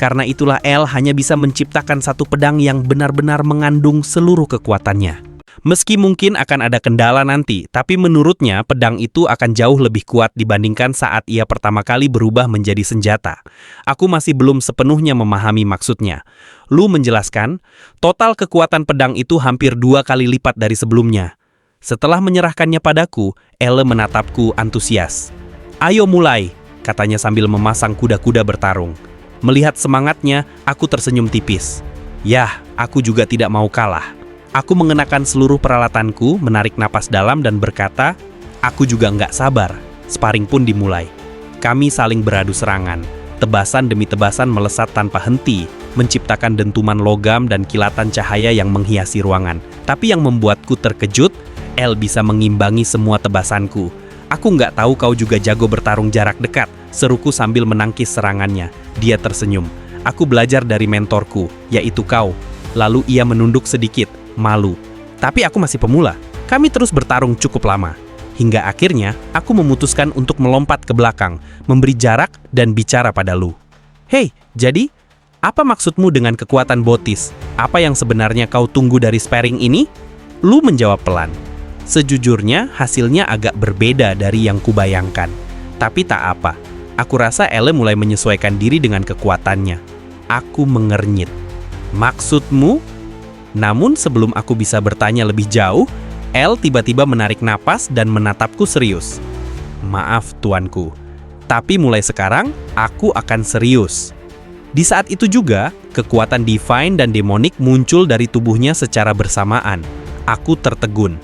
S1: Karena itulah El hanya bisa menciptakan satu pedang yang benar-benar mengandung seluruh kekuatannya. Meski mungkin akan ada kendala nanti, tapi menurutnya pedang itu akan jauh lebih kuat dibandingkan saat ia pertama kali berubah menjadi senjata. Aku masih belum sepenuhnya memahami maksudnya. Lu menjelaskan, total kekuatan pedang itu hampir 2 kali lipat dari sebelumnya. Setelah menyerahkannya padaku, Elle menatapku antusias. "Ayo mulai," katanya sambil memasang kuda-kuda bertarung. Melihat semangatnya, aku tersenyum tipis. Yah, aku juga tidak mau kalah. Aku mengenakan seluruh peralatanku, menarik napas dalam dan berkata, "Aku juga nggak sabar." Sparring pun dimulai. Kami saling beradu serangan. Tebasan demi tebasan melesat tanpa henti, menciptakan dentuman logam dan kilatan cahaya yang menghiasi ruangan. Tapi yang membuatku terkejut, El bisa mengimbangi semua tebasanku. "Aku nggak tahu kau juga jago bertarung jarak dekat," seruku sambil menangkis serangannya. Dia tersenyum. "Aku belajar dari mentorku, yaitu kau." Lalu ia menunduk sedikit, malu. Tapi aku masih pemula. Kami terus bertarung cukup lama. Hingga akhirnya, aku memutuskan untuk melompat ke belakang, memberi jarak dan bicara pada Lu. "Hei, jadi, apa maksudmu dengan kekuatan Botis? Apa yang sebenarnya kau tunggu dari sparring ini?" Lu menjawab pelan. "Sejujurnya, hasilnya agak berbeda dari yang kubayangkan. Tapi tak apa. Aku rasa Elle mulai menyesuaikan diri dengan kekuatannya." Aku mengernyit. "Maksudmu?" Namun sebelum aku bisa bertanya lebih jauh, Elle tiba-tiba menarik napas dan menatapku serius. "Maaf, tuanku. Tapi mulai sekarang, aku akan serius." Di saat itu juga, kekuatan divine dan demonik muncul dari tubuhnya secara bersamaan. Aku tertegun.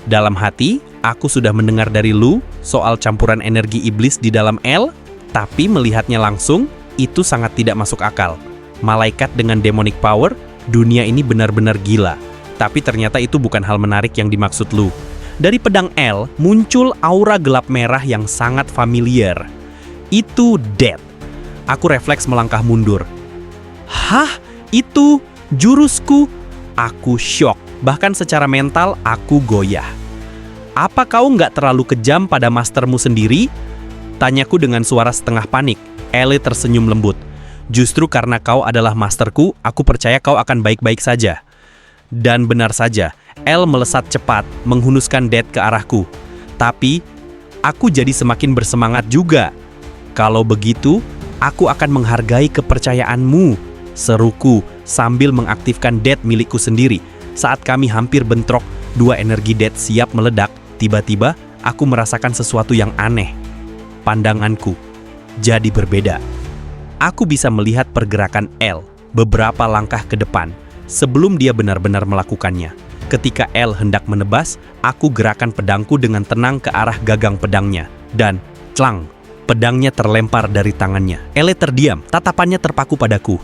S1: Dalam hati, aku sudah mendengar dari Lu soal campuran energi iblis di dalam Elle, tapi melihatnya langsung, itu sangat tidak masuk akal. Malaikat dengan demonic power, dunia ini benar-benar gila. Tapi ternyata itu bukan hal menarik yang dimaksud Lu. Dari pedang Elle muncul aura gelap merah yang sangat familiar. Itu Death. Aku refleks melangkah mundur. "Hah? Itu jurusku?" Aku syok. Bahkan secara mental aku goyah. "Apa kau nggak terlalu kejam pada mastermu sendiri?" Tanyaku dengan suara setengah panik. Elle tersenyum lembut. "Justru karena kau adalah masterku, aku percaya kau akan baik-baik saja." Dan benar saja, Elle melesat cepat, menghunuskan Death ke arahku. Tapi, aku jadi semakin bersemangat juga. "Kalau begitu, aku akan menghargai kepercayaanmu," seruku sambil mengaktifkan Death milikku sendiri. Saat kami hampir bentrok, 2 energi Death siap meledak, tiba-tiba aku merasakan sesuatu yang aneh. Pandanganku jadi berbeda. Aku bisa melihat pergerakan Elle beberapa langkah ke depan sebelum dia benar-benar melakukannya. Ketika Elle hendak menebas, aku gerakan pedangku dengan tenang ke arah gagang pedangnya. Dan, clang, pedangnya terlempar dari tangannya. Elle terdiam, tatapannya terpaku padaku.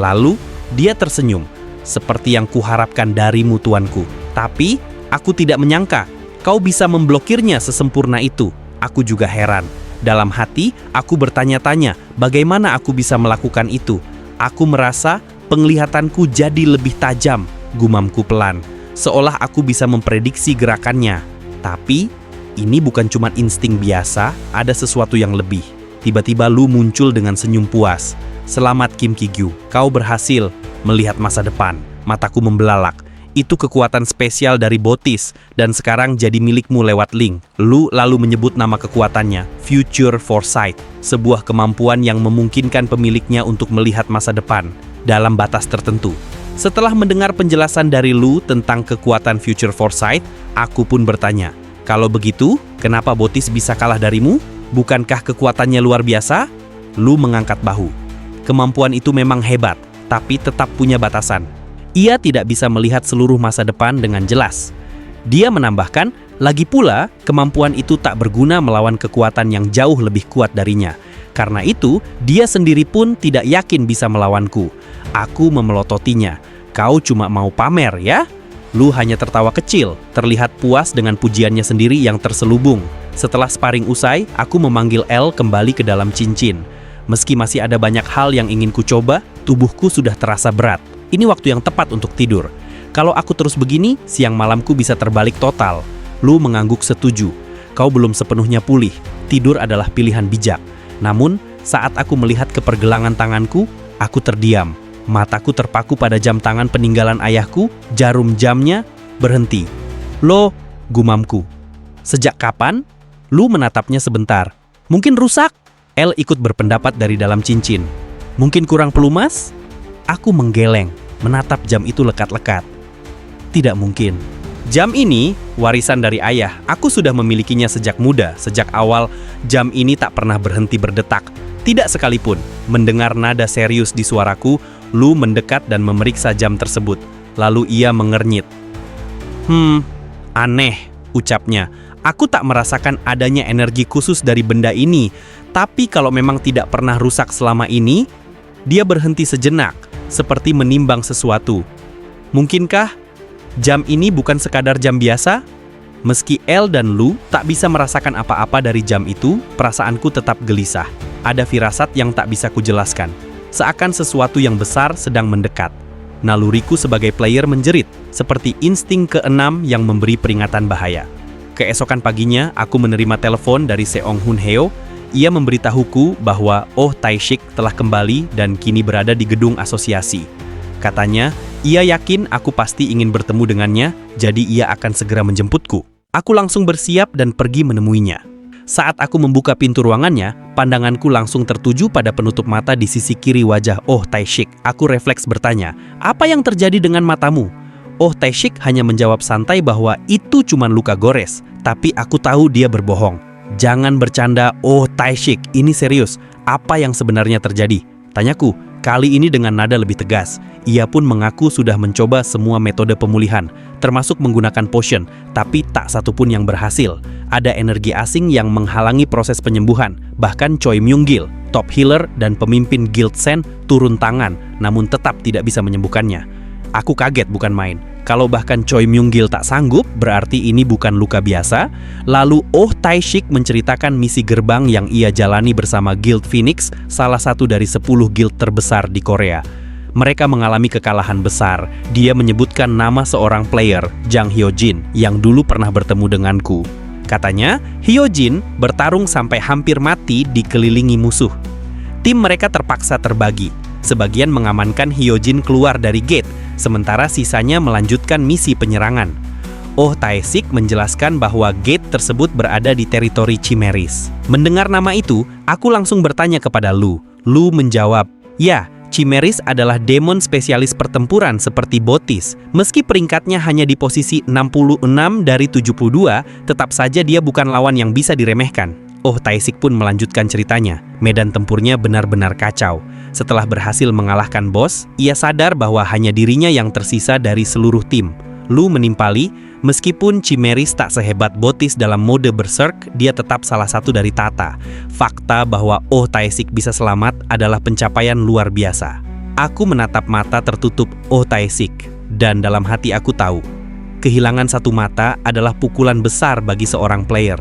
S1: Lalu, dia tersenyum, seperti yang kuharapkan darimu, tuanku. Tapi, aku tidak menyangka kau bisa memblokirnya sesempurna itu. Aku juga heran. Dalam hati, aku bertanya-tanya bagaimana aku bisa melakukan itu. Aku merasa penglihatanku jadi lebih tajam, gumamku pelan. Seolah aku bisa memprediksi gerakannya. Tapi, ini bukan cuma insting biasa, ada sesuatu yang lebih. Tiba-tiba Lu muncul dengan senyum puas. "Selamat Kim Ki-gyu, kau berhasil melihat masa depan." Mataku membelalak. "Itu kekuatan spesial dari Botis, dan sekarang jadi milikmu lewat link." Lu lalu menyebut nama kekuatannya, Future Foresight, sebuah kemampuan yang memungkinkan pemiliknya untuk melihat masa depan dalam batas tertentu. Setelah mendengar penjelasan dari Lu tentang kekuatan Future Foresight, aku pun bertanya, "Kalau begitu, kenapa Botis bisa kalah darimu? Bukankah kekuatannya luar biasa?" Lu mengangkat bahu. "Kemampuan itu memang hebat, tapi tetap punya batasan. Ia tidak bisa melihat seluruh masa depan dengan jelas." Dia menambahkan, lagi pula, kemampuan itu tak berguna melawan kekuatan yang jauh lebih kuat darinya. Karena itu, dia sendiri pun tidak yakin bisa melawanku. Aku memelototinya. "Kau cuma mau pamer, ya?" Lu hanya tertawa kecil, terlihat puas dengan pujiannya sendiri yang terselubung. Setelah sparring usai, aku memanggil Elle kembali ke dalam cincin. Meski masih ada banyak hal yang ingin ku coba, tubuhku sudah terasa berat. Ini waktu yang tepat untuk tidur. Kalau aku terus begini, siang malamku bisa terbalik total. Lu mengangguk setuju. "Kau belum sepenuhnya pulih. Tidur adalah pilihan bijak." Namun, saat aku melihat ke pergelangan tanganku, Aku terdiam. Mataku terpaku pada jam tangan peninggalan ayahku, jarum jamnya berhenti. "Loh," gumamku. "Sejak kapan?" Lu menatapnya sebentar. "Mungkin rusak." El ikut berpendapat dari dalam cincin. "Mungkin kurang pelumas?" Aku menggeleng, menatap jam itu lekat-lekat. Tidak mungkin. Jam ini warisan dari ayah. Aku sudah memilikinya sejak muda. Sejak awal, jam ini tak pernah berhenti berdetak. Tidak sekalipun. Mendengar nada serius di suaraku, Lu mendekat dan memeriksa jam tersebut. Lalu ia mengernyit. Aneh," ucapnya. "Aku tak merasakan adanya energi khusus dari benda ini. Tapi kalau memang tidak pernah rusak selama ini..." Dia berhenti sejenak, seperti menimbang sesuatu. "Mungkinkah jam ini bukan sekadar jam biasa?" Meski El dan Lu tak bisa merasakan apa-apa dari jam itu, perasaanku tetap gelisah. Ada firasat yang tak bisa kujelaskan. Seakan sesuatu yang besar sedang mendekat. Naluriku sebagai player menjerit, seperti insting keenam yang memberi peringatan bahaya. Keesokan paginya, aku menerima telepon dari Seong Hun Heo. Ia memberitahuku bahwa Oh Tae-sik telah kembali dan kini berada di gedung asosiasi. Katanya, ia yakin aku pasti ingin bertemu dengannya, jadi ia akan segera menjemputku. Aku langsung bersiap dan pergi menemuinya. Saat aku membuka pintu ruangannya, pandanganku langsung tertuju pada penutup mata di sisi kiri wajah Oh Tae-sik. Aku refleks bertanya, "Apa yang terjadi dengan matamu?" Oh Tae-sik hanya menjawab santai bahwa itu cuma luka gores, tapi aku tahu dia berbohong. "Jangan bercanda, Oh Tae-sik, ini serius. Apa yang sebenarnya terjadi?" tanyaku, kali ini dengan nada lebih tegas. Ia pun mengaku sudah mencoba semua metode pemulihan, termasuk menggunakan potion, tapi tak satupun yang berhasil. Ada energi asing yang menghalangi proses penyembuhan. Bahkan Choi Myung-gil, top healer dan pemimpin Guild Sen, turun tangan, namun tetap tidak bisa menyembuhkannya. Aku kaget bukan main. Kalau bahkan Choi Myung-gil tak sanggup, berarti ini bukan luka biasa. Lalu Oh Tae-sik menceritakan misi gerbang yang ia jalani bersama Guild Phoenix, salah satu dari 10 guild terbesar di Korea. Mereka mengalami kekalahan besar. Dia menyebutkan nama seorang player, Jang Hyojin, yang dulu pernah bertemu denganku. Katanya, Hyojin bertarung sampai hampir mati dikelilingi musuh. Tim mereka terpaksa terbagi. Sebagian mengamankan Hyojin keluar dari gate, sementara sisanya melanjutkan misi penyerangan. Oh Tae-sik menjelaskan bahwa gate tersebut berada di teritori Chimeris. Mendengar nama itu, aku langsung bertanya kepada Lu. Lu menjawab, "Ya, Chimeris adalah demon spesialis pertempuran seperti Botis. Meski peringkatnya hanya di posisi 66 dari 72, tetap saja dia bukan lawan yang bisa diremehkan." Oh Tae-sik pun melanjutkan ceritanya. Medan tempurnya benar-benar kacau. Setelah berhasil mengalahkan bos, ia sadar bahwa hanya dirinya yang tersisa dari seluruh tim. Lu menimpali, meskipun Chimeris tak sehebat Botis dalam mode berserk, dia tetap salah satu dari Tata. Fakta bahwa Oh Tae-sik bisa selamat adalah pencapaian luar biasa. Aku menatap mata tertutup Oh Tae-sik, dan dalam hati aku tahu, kehilangan satu mata adalah pukulan besar bagi seorang player.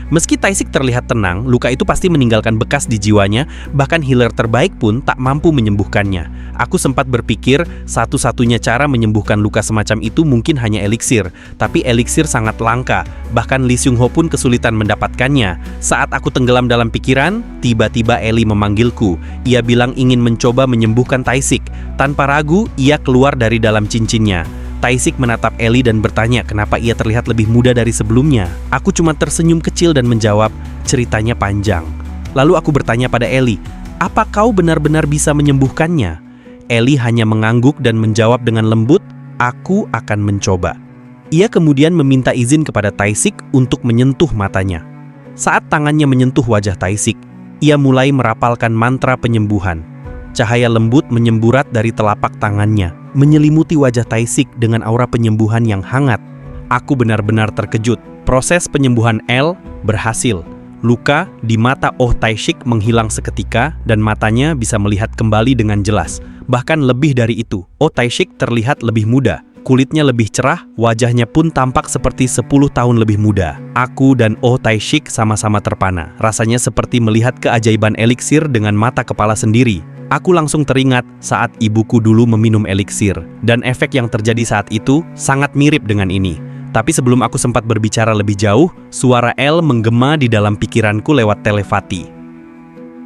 S1: Meski Tae-sik terlihat tenang, luka itu pasti meninggalkan bekas di jiwanya, bahkan healer terbaik pun tak mampu menyembuhkannya. Aku sempat berpikir satu-satunya cara menyembuhkan luka semacam itu mungkin hanya eliksir, tapi eliksir sangat langka, bahkan Lee Seung-ho pun kesulitan mendapatkannya. Saat aku tenggelam dalam pikiran, tiba-tiba Ellie memanggilku. Ia bilang ingin mencoba menyembuhkan Tae-sik. Tanpa ragu, ia keluar dari dalam cincinnya. Tae-sik menatap Ellie dan bertanya kenapa ia terlihat lebih muda dari sebelumnya. Aku cuma tersenyum kecil dan menjawab, ceritanya panjang. Lalu aku bertanya pada Ellie, apa kau benar-benar bisa menyembuhkannya? Ellie hanya mengangguk dan menjawab dengan lembut, aku akan mencoba. Ia kemudian meminta izin kepada Tae-sik untuk menyentuh matanya. Saat tangannya menyentuh wajah Tae-sik, ia mulai merapalkan mantra penyembuhan. Cahaya lembut menyemburat dari telapak tangannya, menyelimuti wajah Tae-sik dengan aura penyembuhan yang hangat. Aku benar-benar terkejut. Proses penyembuhan El berhasil. Luka di mata Oh Tae-sik menghilang seketika dan matanya bisa melihat kembali dengan jelas. Bahkan lebih dari itu, Oh Tae-sik terlihat lebih muda. Kulitnya lebih cerah, wajahnya pun tampak seperti 10 tahun lebih muda. Aku dan Oh Tae-sik sama-sama terpana. Rasanya seperti melihat keajaiban eliksir dengan mata kepala sendiri. Aku langsung teringat saat ibuku dulu meminum eliksir, dan efek yang terjadi saat itu sangat mirip dengan ini. Tapi sebelum aku sempat berbicara lebih jauh, suara El menggema di dalam pikiranku lewat telepati.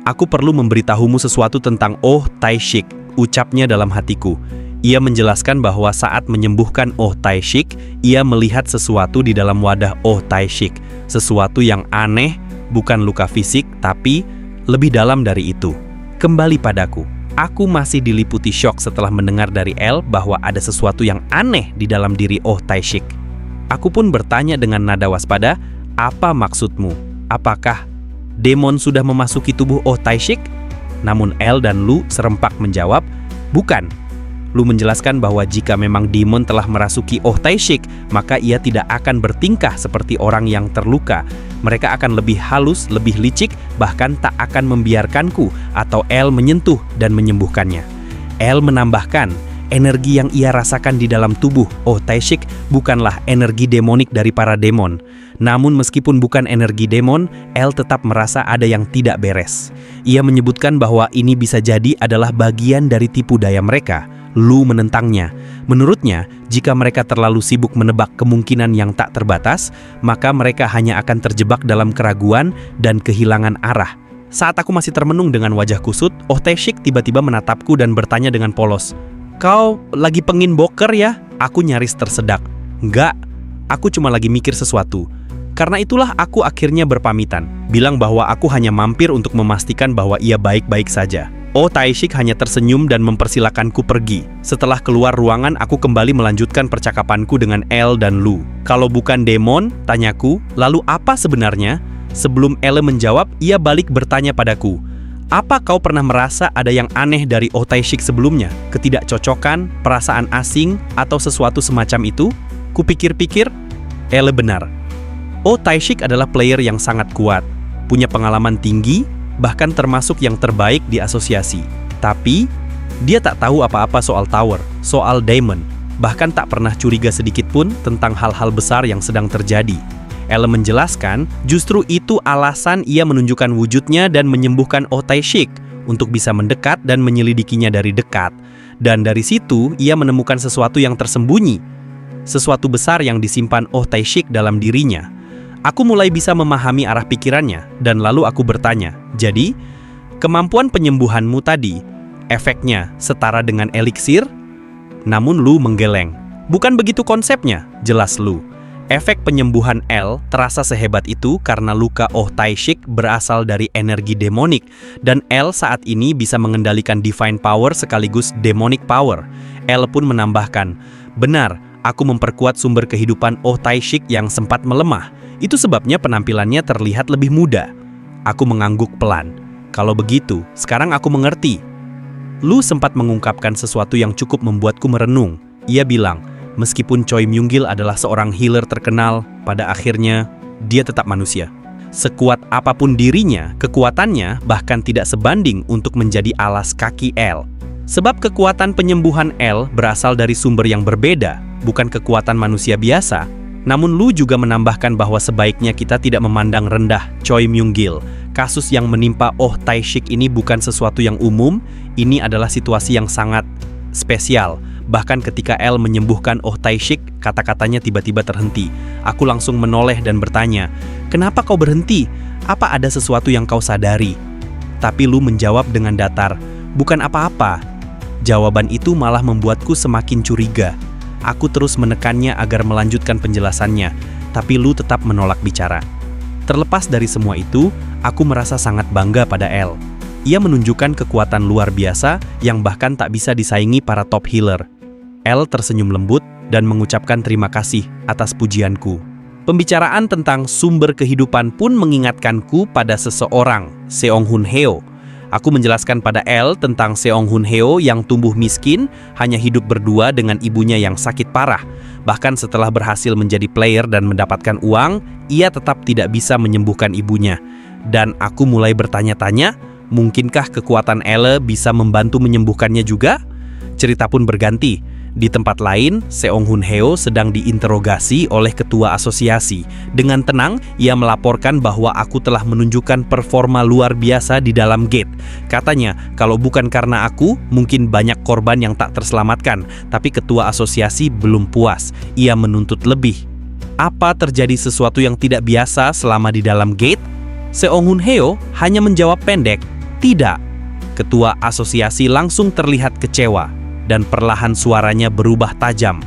S1: Aku perlu memberitahumu sesuatu tentang Oh Tae-sik. ucapnya dalam hatiku. Ia menjelaskan bahwa saat menyembuhkan Oh Tai-shik, ia melihat sesuatu di dalam wadah Oh Tai-shik. Sesuatu yang aneh, bukan luka fisik, tapi lebih dalam dari itu. Kembali padaku. Aku masih diliputi syok setelah mendengar dari Elle bahwa ada sesuatu yang aneh di dalam diri Oh Tai-shik. Aku pun bertanya dengan nada waspada, apa maksudmu? Apakah demon sudah memasuki tubuh Oh Tai-shik? Namun Elle dan Lu serempak menjawab, bukan. Lu menjelaskan bahwa jika memang demon telah merasuki Oh Tai-shik, maka ia tidak akan bertingkah seperti orang yang terluka. Mereka akan lebih halus, lebih licik, bahkan tak akan membiarkanku atau Elle menyentuh dan menyembuhkannya. Elle menambahkan, energi yang ia rasakan di dalam tubuh Oh Tai-shik bukanlah energi demonik dari para demon. Namun meskipun bukan energi demon, Elle tetap merasa ada yang tidak beres. Ia menyebutkan bahwa ini bisa jadi adalah bagian dari tipu daya mereka. Lu menentangnya. Menurutnya, jika mereka terlalu sibuk menebak kemungkinan yang tak terbatas, maka mereka hanya akan terjebak dalam keraguan dan kehilangan arah. Saat aku masih termenung dengan wajah kusut, Oh Tai-shik tiba-tiba menatapku dan bertanya dengan polos, "Kau lagi pengin boker ya?" Aku nyaris tersedak. "Enggak, aku cuma lagi mikir sesuatu." Karena itulah aku akhirnya berpamitan, bilang bahwa aku hanya mampir untuk memastikan bahwa ia baik-baik saja. Oh Tai-shik hanya tersenyum dan mempersilakanku pergi. Setelah keluar ruangan, aku kembali melanjutkan percakapanku dengan Elle dan Lu. "Kalau bukan demon," tanyaku, "lalu apa sebenarnya?" Sebelum Elle menjawab, ia balik bertanya padaku, "Apa kau pernah merasa ada yang aneh dari Oh Tai-shik sebelumnya? Ketidakcocokan, perasaan asing, atau sesuatu semacam itu?" Kupikir-pikir, Elle benar. Oh Tai-shik adalah player yang sangat kuat, punya pengalaman tinggi, bahkan termasuk yang terbaik di asosiasi. Tapi, dia tak tahu apa-apa soal Tower, soal Diamond, bahkan tak pernah curiga sedikit pun tentang hal-hal besar yang sedang terjadi. Elle menjelaskan, justru itu alasan ia menunjukkan wujudnya dan menyembuhkan Oh Tai-shik, untuk bisa mendekat dan menyelidikinya dari dekat. Dan dari situ, ia menemukan sesuatu yang tersembunyi, sesuatu besar yang disimpan Oh Tai-shik dalam dirinya. Aku mulai bisa memahami arah pikirannya, dan lalu aku bertanya, "Jadi, kemampuan penyembuhanmu tadi, efeknya setara dengan eliksir?" Namun Lu menggeleng. "Bukan begitu konsepnya," jelas Lu. Efek penyembuhan Elle terasa sehebat itu karena luka Oh Tai-shik berasal dari energi demonik, dan Elle saat ini bisa mengendalikan divine power sekaligus demonic power. Elle pun menambahkan, "Benar, aku memperkuat sumber kehidupan Oh Tai-shik yang sempat melemah. Itu sebabnya penampilannya terlihat lebih muda." Aku mengangguk pelan. "Kalau begitu, sekarang aku mengerti." Lu sempat mengungkapkan sesuatu yang cukup membuatku merenung. Ia bilang, meskipun Choi Myung-gil adalah seorang healer terkenal, pada akhirnya dia tetap manusia. Sekuat apapun dirinya, kekuatannya bahkan tidak sebanding untuk menjadi alas kaki Elle. Sebab kekuatan penyembuhan Elle berasal dari sumber yang berbeda, bukan kekuatan manusia biasa. Namun Lu juga menambahkan bahwa sebaiknya kita tidak memandang rendah Choi Myung-gil. Kasus yang menimpa Oh Tai-shik ini bukan sesuatu yang umum, ini adalah situasi yang sangat spesial. Bahkan ketika Elle menyembuhkan Oh Tai-shik, kata-katanya tiba-tiba terhenti. Aku langsung menoleh dan bertanya, "Kenapa kau berhenti? Apa ada sesuatu yang kau sadari?" Tapi Lu menjawab dengan datar, "Bukan apa-apa." Jawaban itu malah membuatku semakin curiga. Aku terus menekannya agar melanjutkan penjelasannya, tapi Lu tetap menolak bicara. Terlepas dari semua itu, aku merasa sangat bangga pada Elle. Ia menunjukkan kekuatan luar biasa yang bahkan tak bisa disaingi para top healer. Elle tersenyum lembut dan mengucapkan terima kasih atas pujianku. Pembicaraan tentang sumber kehidupan pun mengingatkanku pada seseorang, Seong Hun Heo. Aku menjelaskan pada Elle tentang Seong Hun Heo yang tumbuh miskin, hanya hidup berdua dengan ibunya yang sakit parah. Bahkan setelah berhasil menjadi player dan mendapatkan uang, ia tetap tidak bisa menyembuhkan ibunya. Dan aku mulai bertanya-tanya, mungkinkah kekuatan Elle bisa membantu menyembuhkannya juga? Cerita pun berganti. Di tempat lain, Seong Hun Heo sedang diinterogasi oleh ketua asosiasi. Dengan tenang, ia melaporkan bahwa aku telah menunjukkan performa luar biasa di dalam gate. Katanya, kalau bukan karena aku, mungkin banyak korban yang tak terselamatkan. Tapi ketua asosiasi belum puas. Ia menuntut lebih. Apa terjadi sesuatu yang tidak biasa selama di dalam gate? Seong Hun Heo hanya menjawab pendek, "Tidak." Ketua asosiasi langsung terlihat kecewa, dan perlahan suaranya berubah tajam.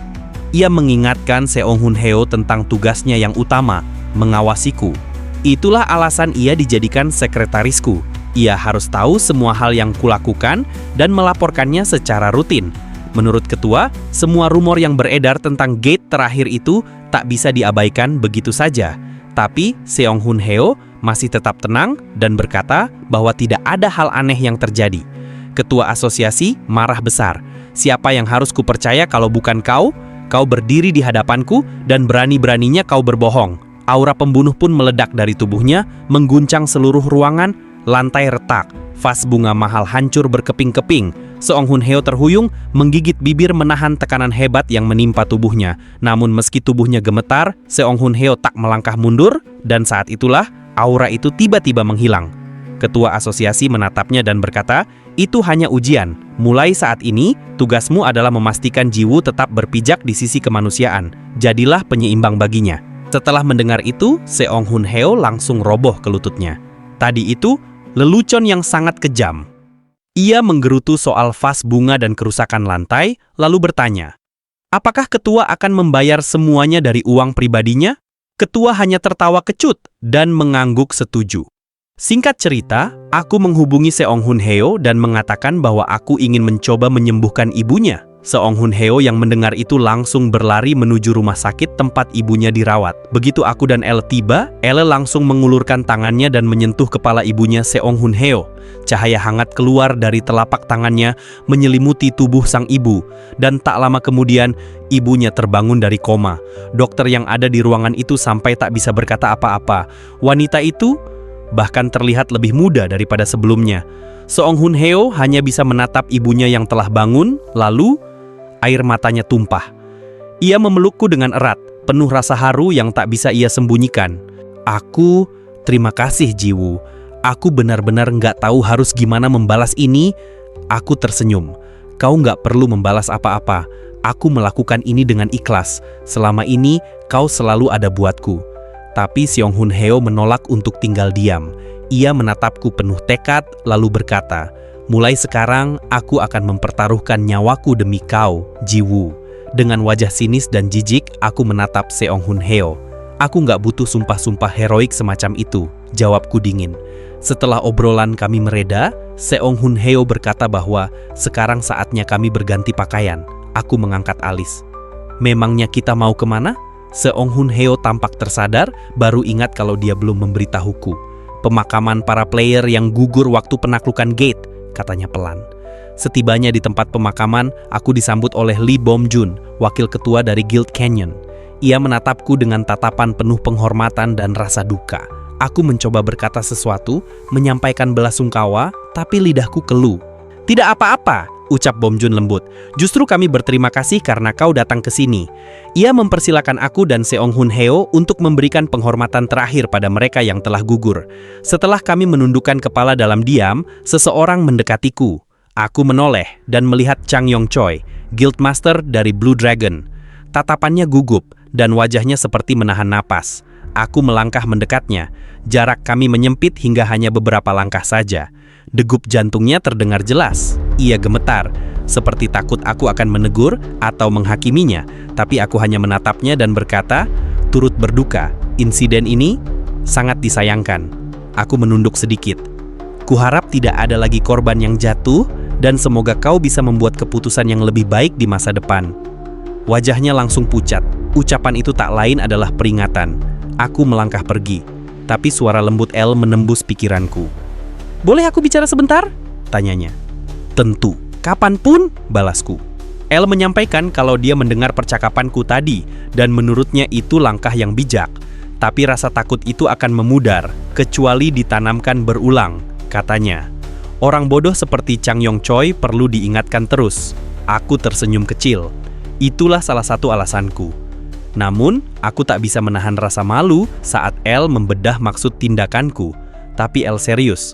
S1: Ia mengingatkan Seong Hun Heo tentang tugasnya yang utama, mengawasiku. Itulah alasan ia dijadikan sekretarisku. Ia harus tahu semua hal yang kulakukan dan melaporkannya secara rutin. Menurut ketua, semua rumor yang beredar tentang gate terakhir itu tak bisa diabaikan begitu saja. Tapi Seong Hun Heo masih tetap tenang dan berkata bahwa tidak ada hal aneh yang terjadi. Ketua asosiasi marah besar. Siapa yang harus kupercaya kalau bukan kau? Kau berdiri di hadapanku dan berani-beraninya kau berbohong. Aura pembunuh pun meledak dari tubuhnya, mengguncang seluruh ruangan, lantai retak, vas bunga mahal hancur berkeping-keping. Seong Hun Heo terhuyung, menggigit bibir menahan tekanan hebat yang menimpa tubuhnya. Namun meski tubuhnya gemetar, Seong Hun Heo tak melangkah mundur, dan saat itulah aura itu tiba-tiba menghilang. Ketua asosiasi menatapnya dan berkata, "Itu hanya ujian. Mulai saat ini, tugasmu adalah memastikan Jiwoo tetap berpijak di sisi kemanusiaan. Jadilah penyeimbang baginya." Setelah mendengar itu, Seong Hun Heo langsung roboh ke lututnya. Tadi itu, lelucon yang sangat kejam. Ia menggerutu soal vas bunga dan kerusakan lantai, lalu bertanya, "Apakah ketua akan membayar semuanya dari uang pribadinya?" Ketua hanya tertawa kecut dan mengangguk setuju. Singkat cerita, aku menghubungi Seong Hun Heo dan mengatakan bahwa aku ingin mencoba menyembuhkan ibunya. Seong Hun Heo yang mendengar itu langsung berlari menuju rumah sakit tempat ibunya dirawat. Begitu aku dan Elle tiba, Elle langsung mengulurkan tangannya dan menyentuh kepala ibunya Seong Hun Heo. Cahaya hangat keluar dari telapak tangannya menyelimuti tubuh sang ibu. Dan tak lama kemudian, ibunya terbangun dari koma. Dokter yang ada di ruangan itu sampai tak bisa berkata apa-apa. Wanita itu bahkan terlihat lebih muda daripada sebelumnya. Seong Hun Heo hanya bisa menatap ibunya yang telah bangun, lalu air matanya tumpah. Ia memelukku dengan erat, penuh rasa haru yang tak bisa ia sembunyikan. Terima kasih Jiwoo. Aku benar-benar nggak tahu harus gimana membalas ini." Aku tersenyum. "Kau nggak perlu membalas apa-apa. Aku melakukan ini dengan ikhlas. Selama ini, kau selalu ada buatku." Tapi Seong Hun Heo menolak untuk tinggal diam. Ia menatapku penuh tekad, lalu berkata, "Mulai sekarang, aku akan mempertaruhkan nyawaku demi kau, Jiwoo." Dengan wajah sinis dan jijik, aku menatap Seong Hun Heo. "Aku nggak butuh sumpah-sumpah heroik semacam itu," jawabku dingin. Setelah obrolan kami mereda, Seong Hun Heo berkata bahwa sekarang saatnya kami berganti pakaian. Aku mengangkat alis. "Memangnya kita mau kemana?" Seong Hun Heo tampak tersadar, baru ingat kalau dia belum memberitahuku. "Pemakaman para player yang gugur waktu penaklukan gate," katanya pelan. Setibanya di tempat pemakaman, aku disambut oleh Lee Bom Jun, wakil ketua dari Guild Canyon. Ia menatapku dengan tatapan penuh penghormatan dan rasa duka. Aku mencoba berkata sesuatu, menyampaikan belasungkawa, tapi lidahku keluh. "Tidak apa-apa," ucap Bom Jun lembut. "Justru kami berterima kasih karena kau datang ke sini." Ia mempersilakan aku dan Seong Hun Heo untuk memberikan penghormatan terakhir pada mereka yang telah gugur. Setelah kami menundukkan kepala dalam diam, seseorang mendekatiku. Aku menoleh dan melihat Chang Yong Choi, Guildmaster dari Blue Dragon. Tatapannya gugup dan wajahnya seperti menahan napas. Aku melangkah mendekatnya. Jarak kami menyempit hingga hanya beberapa langkah saja. Degup jantungnya terdengar jelas. Ia gemetar, seperti takut aku akan menegur atau menghakiminya. Tapi aku hanya menatapnya dan berkata, "Turut berduka, insiden ini sangat disayangkan." Aku menunduk sedikit. "Kuharap tidak ada lagi korban yang jatuh dan semoga kau bisa membuat keputusan yang lebih baik di masa depan." Wajahnya langsung pucat. Ucapan itu tak lain adalah peringatan. Aku melangkah pergi, tapi suara lembut Elle menembus pikiranku. "Boleh aku bicara sebentar?" tanyanya. "Tentu, kapanpun," balasku. Elle menyampaikan kalau dia mendengar percakapanku tadi, dan menurutnya itu langkah yang bijak. Tapi rasa takut itu akan memudar, kecuali ditanamkan berulang, katanya. "Orang bodoh seperti Chang Yong Choi perlu diingatkan terus." Aku tersenyum kecil. Itulah salah satu alasanku. Namun, aku tak bisa menahan rasa malu saat Elle membedah maksud tindakanku. Tapi Elle serius.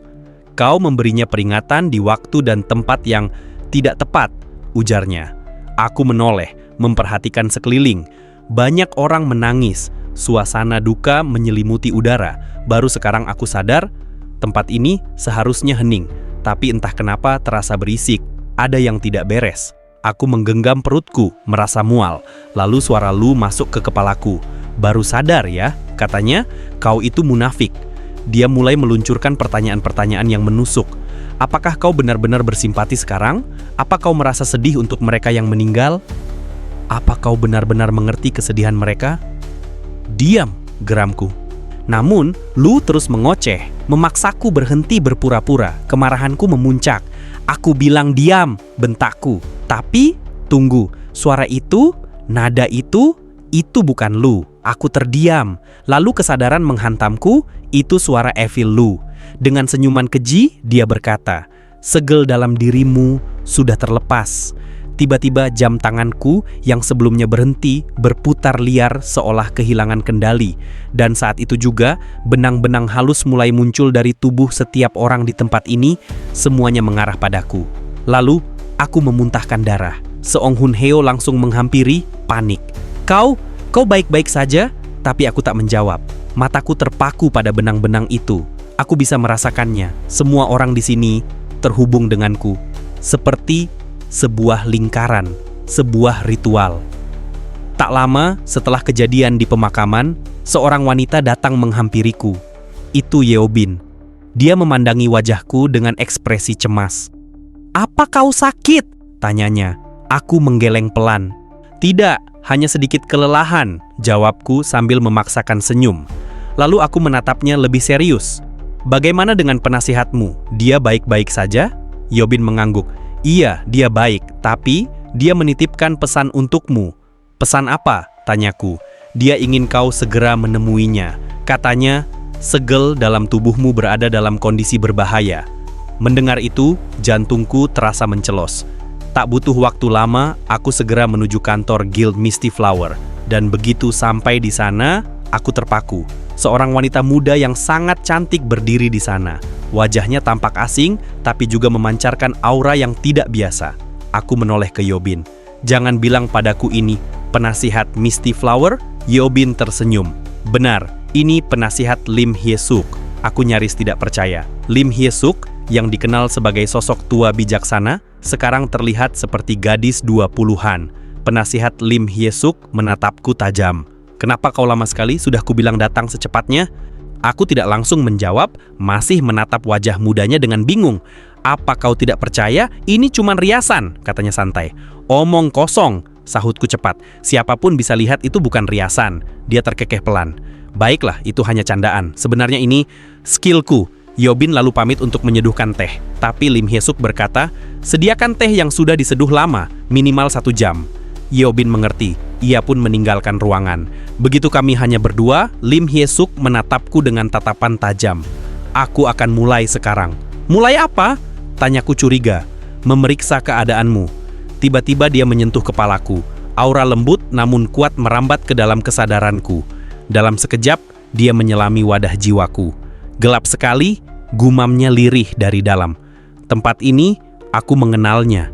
S1: "Kau memberinya peringatan di waktu dan tempat yang tidak tepat," ujarnya. Aku menoleh, memperhatikan sekeliling. Banyak orang menangis, suasana duka menyelimuti udara. Baru sekarang aku sadar, tempat ini seharusnya hening. tapi entah kenapa terasa berisik. Ada yang tidak beres. Aku menggenggam perutku, merasa mual. Lalu suara Lu masuk ke kepalaku. Baru sadar ya, katanya, kau itu munafik. Dia mulai meluncurkan pertanyaan-pertanyaan yang menusuk. Apakah kau benar-benar bersimpati sekarang? Apa kau merasa sedih untuk mereka yang meninggal? Apa kau benar-benar mengerti kesedihan mereka? Diam, geramku. Namun, Lu terus mengoceh, memaksaku berhenti berpura-pura. Kemarahanku memuncak. Aku bilang diam, bentakku. Tapi, tunggu, suara itu, nada itu bukan Lu. Aku terdiam. Lalu kesadaran menghantamku, itu suara Evil Lu. Dengan senyuman keji, dia berkata, "Segel dalam dirimu sudah terlepas." Tiba-tiba jam tanganku yang sebelumnya berhenti berputar liar seolah kehilangan kendali. Dan saat itu juga benang-benang halus mulai muncul dari tubuh setiap orang di tempat ini, semuanya mengarah padaku. Lalu aku memuntahkan darah. Seong Hun Heo langsung menghampiri, panik. Kau baik-baik saja?" Tapi aku tak menjawab. Mataku terpaku pada benang-benang itu. Aku bisa merasakannya. Semua orang di sini terhubung denganku. Seperti sebuah lingkaran, sebuah ritual. Tak lama setelah kejadian di pemakaman, seorang wanita datang menghampiriku. Itu Yeobin. Dia memandangi wajahku dengan ekspresi cemas. "Apa kau sakit?" tanyanya. Aku menggeleng pelan. "Tidak, hanya sedikit kelelahan," jawabku sambil memaksakan senyum. Lalu aku menatapnya lebih serius. "Bagaimana dengan penasihatmu? Dia baik-baik saja?" Yeobin mengangguk. "Iya, dia baik, tapi dia menitipkan pesan untukmu." "Pesan apa?" tanyaku. "Dia ingin kau segera menemuinya. Katanya, segel dalam tubuhmu berada dalam kondisi berbahaya." Mendengar itu, jantungku terasa mencelos. Tak butuh waktu lama, aku segera menuju kantor Guild Misty Flower. Dan begitu sampai di sana, aku terpaku. Seorang wanita muda yang sangat cantik berdiri di sana. Wajahnya tampak asing, tapi juga memancarkan aura yang tidak biasa. Aku menoleh ke Yeobin. "Jangan bilang padaku ini penasihat Misty Flower?" Yeobin tersenyum. "Benar, ini penasihat Lim Hye-suk." Aku nyaris tidak percaya. Lim Hye-suk, yang dikenal sebagai sosok tua bijaksana, sekarang terlihat seperti gadis 20-an. Penasihat Lim Hye-suk menatapku tajam. "Kenapa kau lama sekali? Sudah kubilang datang secepatnya." Aku tidak langsung menjawab, masih menatap wajah mudanya dengan bingung. "Apa kau tidak percaya? Ini cuma riasan," katanya santai. "Omong kosong," sahutku cepat. "Siapapun bisa lihat itu bukan riasan." Dia terkekeh pelan. "Baiklah, itu hanya candaan. Sebenarnya ini skillku." Yeobin lalu pamit untuk menyeduhkan teh. Tapi Lim Hye-suk berkata, "Sediakan teh yang sudah diseduh lama, minimal 1 jam." Yeobin mengerti. Ia pun meninggalkan ruangan. Begitu kami hanya berdua, Lim Hye-suk menatapku dengan tatapan tajam. "Aku akan mulai sekarang." "Mulai apa?" tanyaku curiga. "Memeriksa keadaanmu." Tiba-tiba dia menyentuh kepalaku. Aura lembut namun kuat merambat ke dalam kesadaranku. Dalam sekejap, dia menyelami wadah jiwaku. Gelap sekali, gumamnya lirih dari dalam. Tempat ini, aku mengenalnya.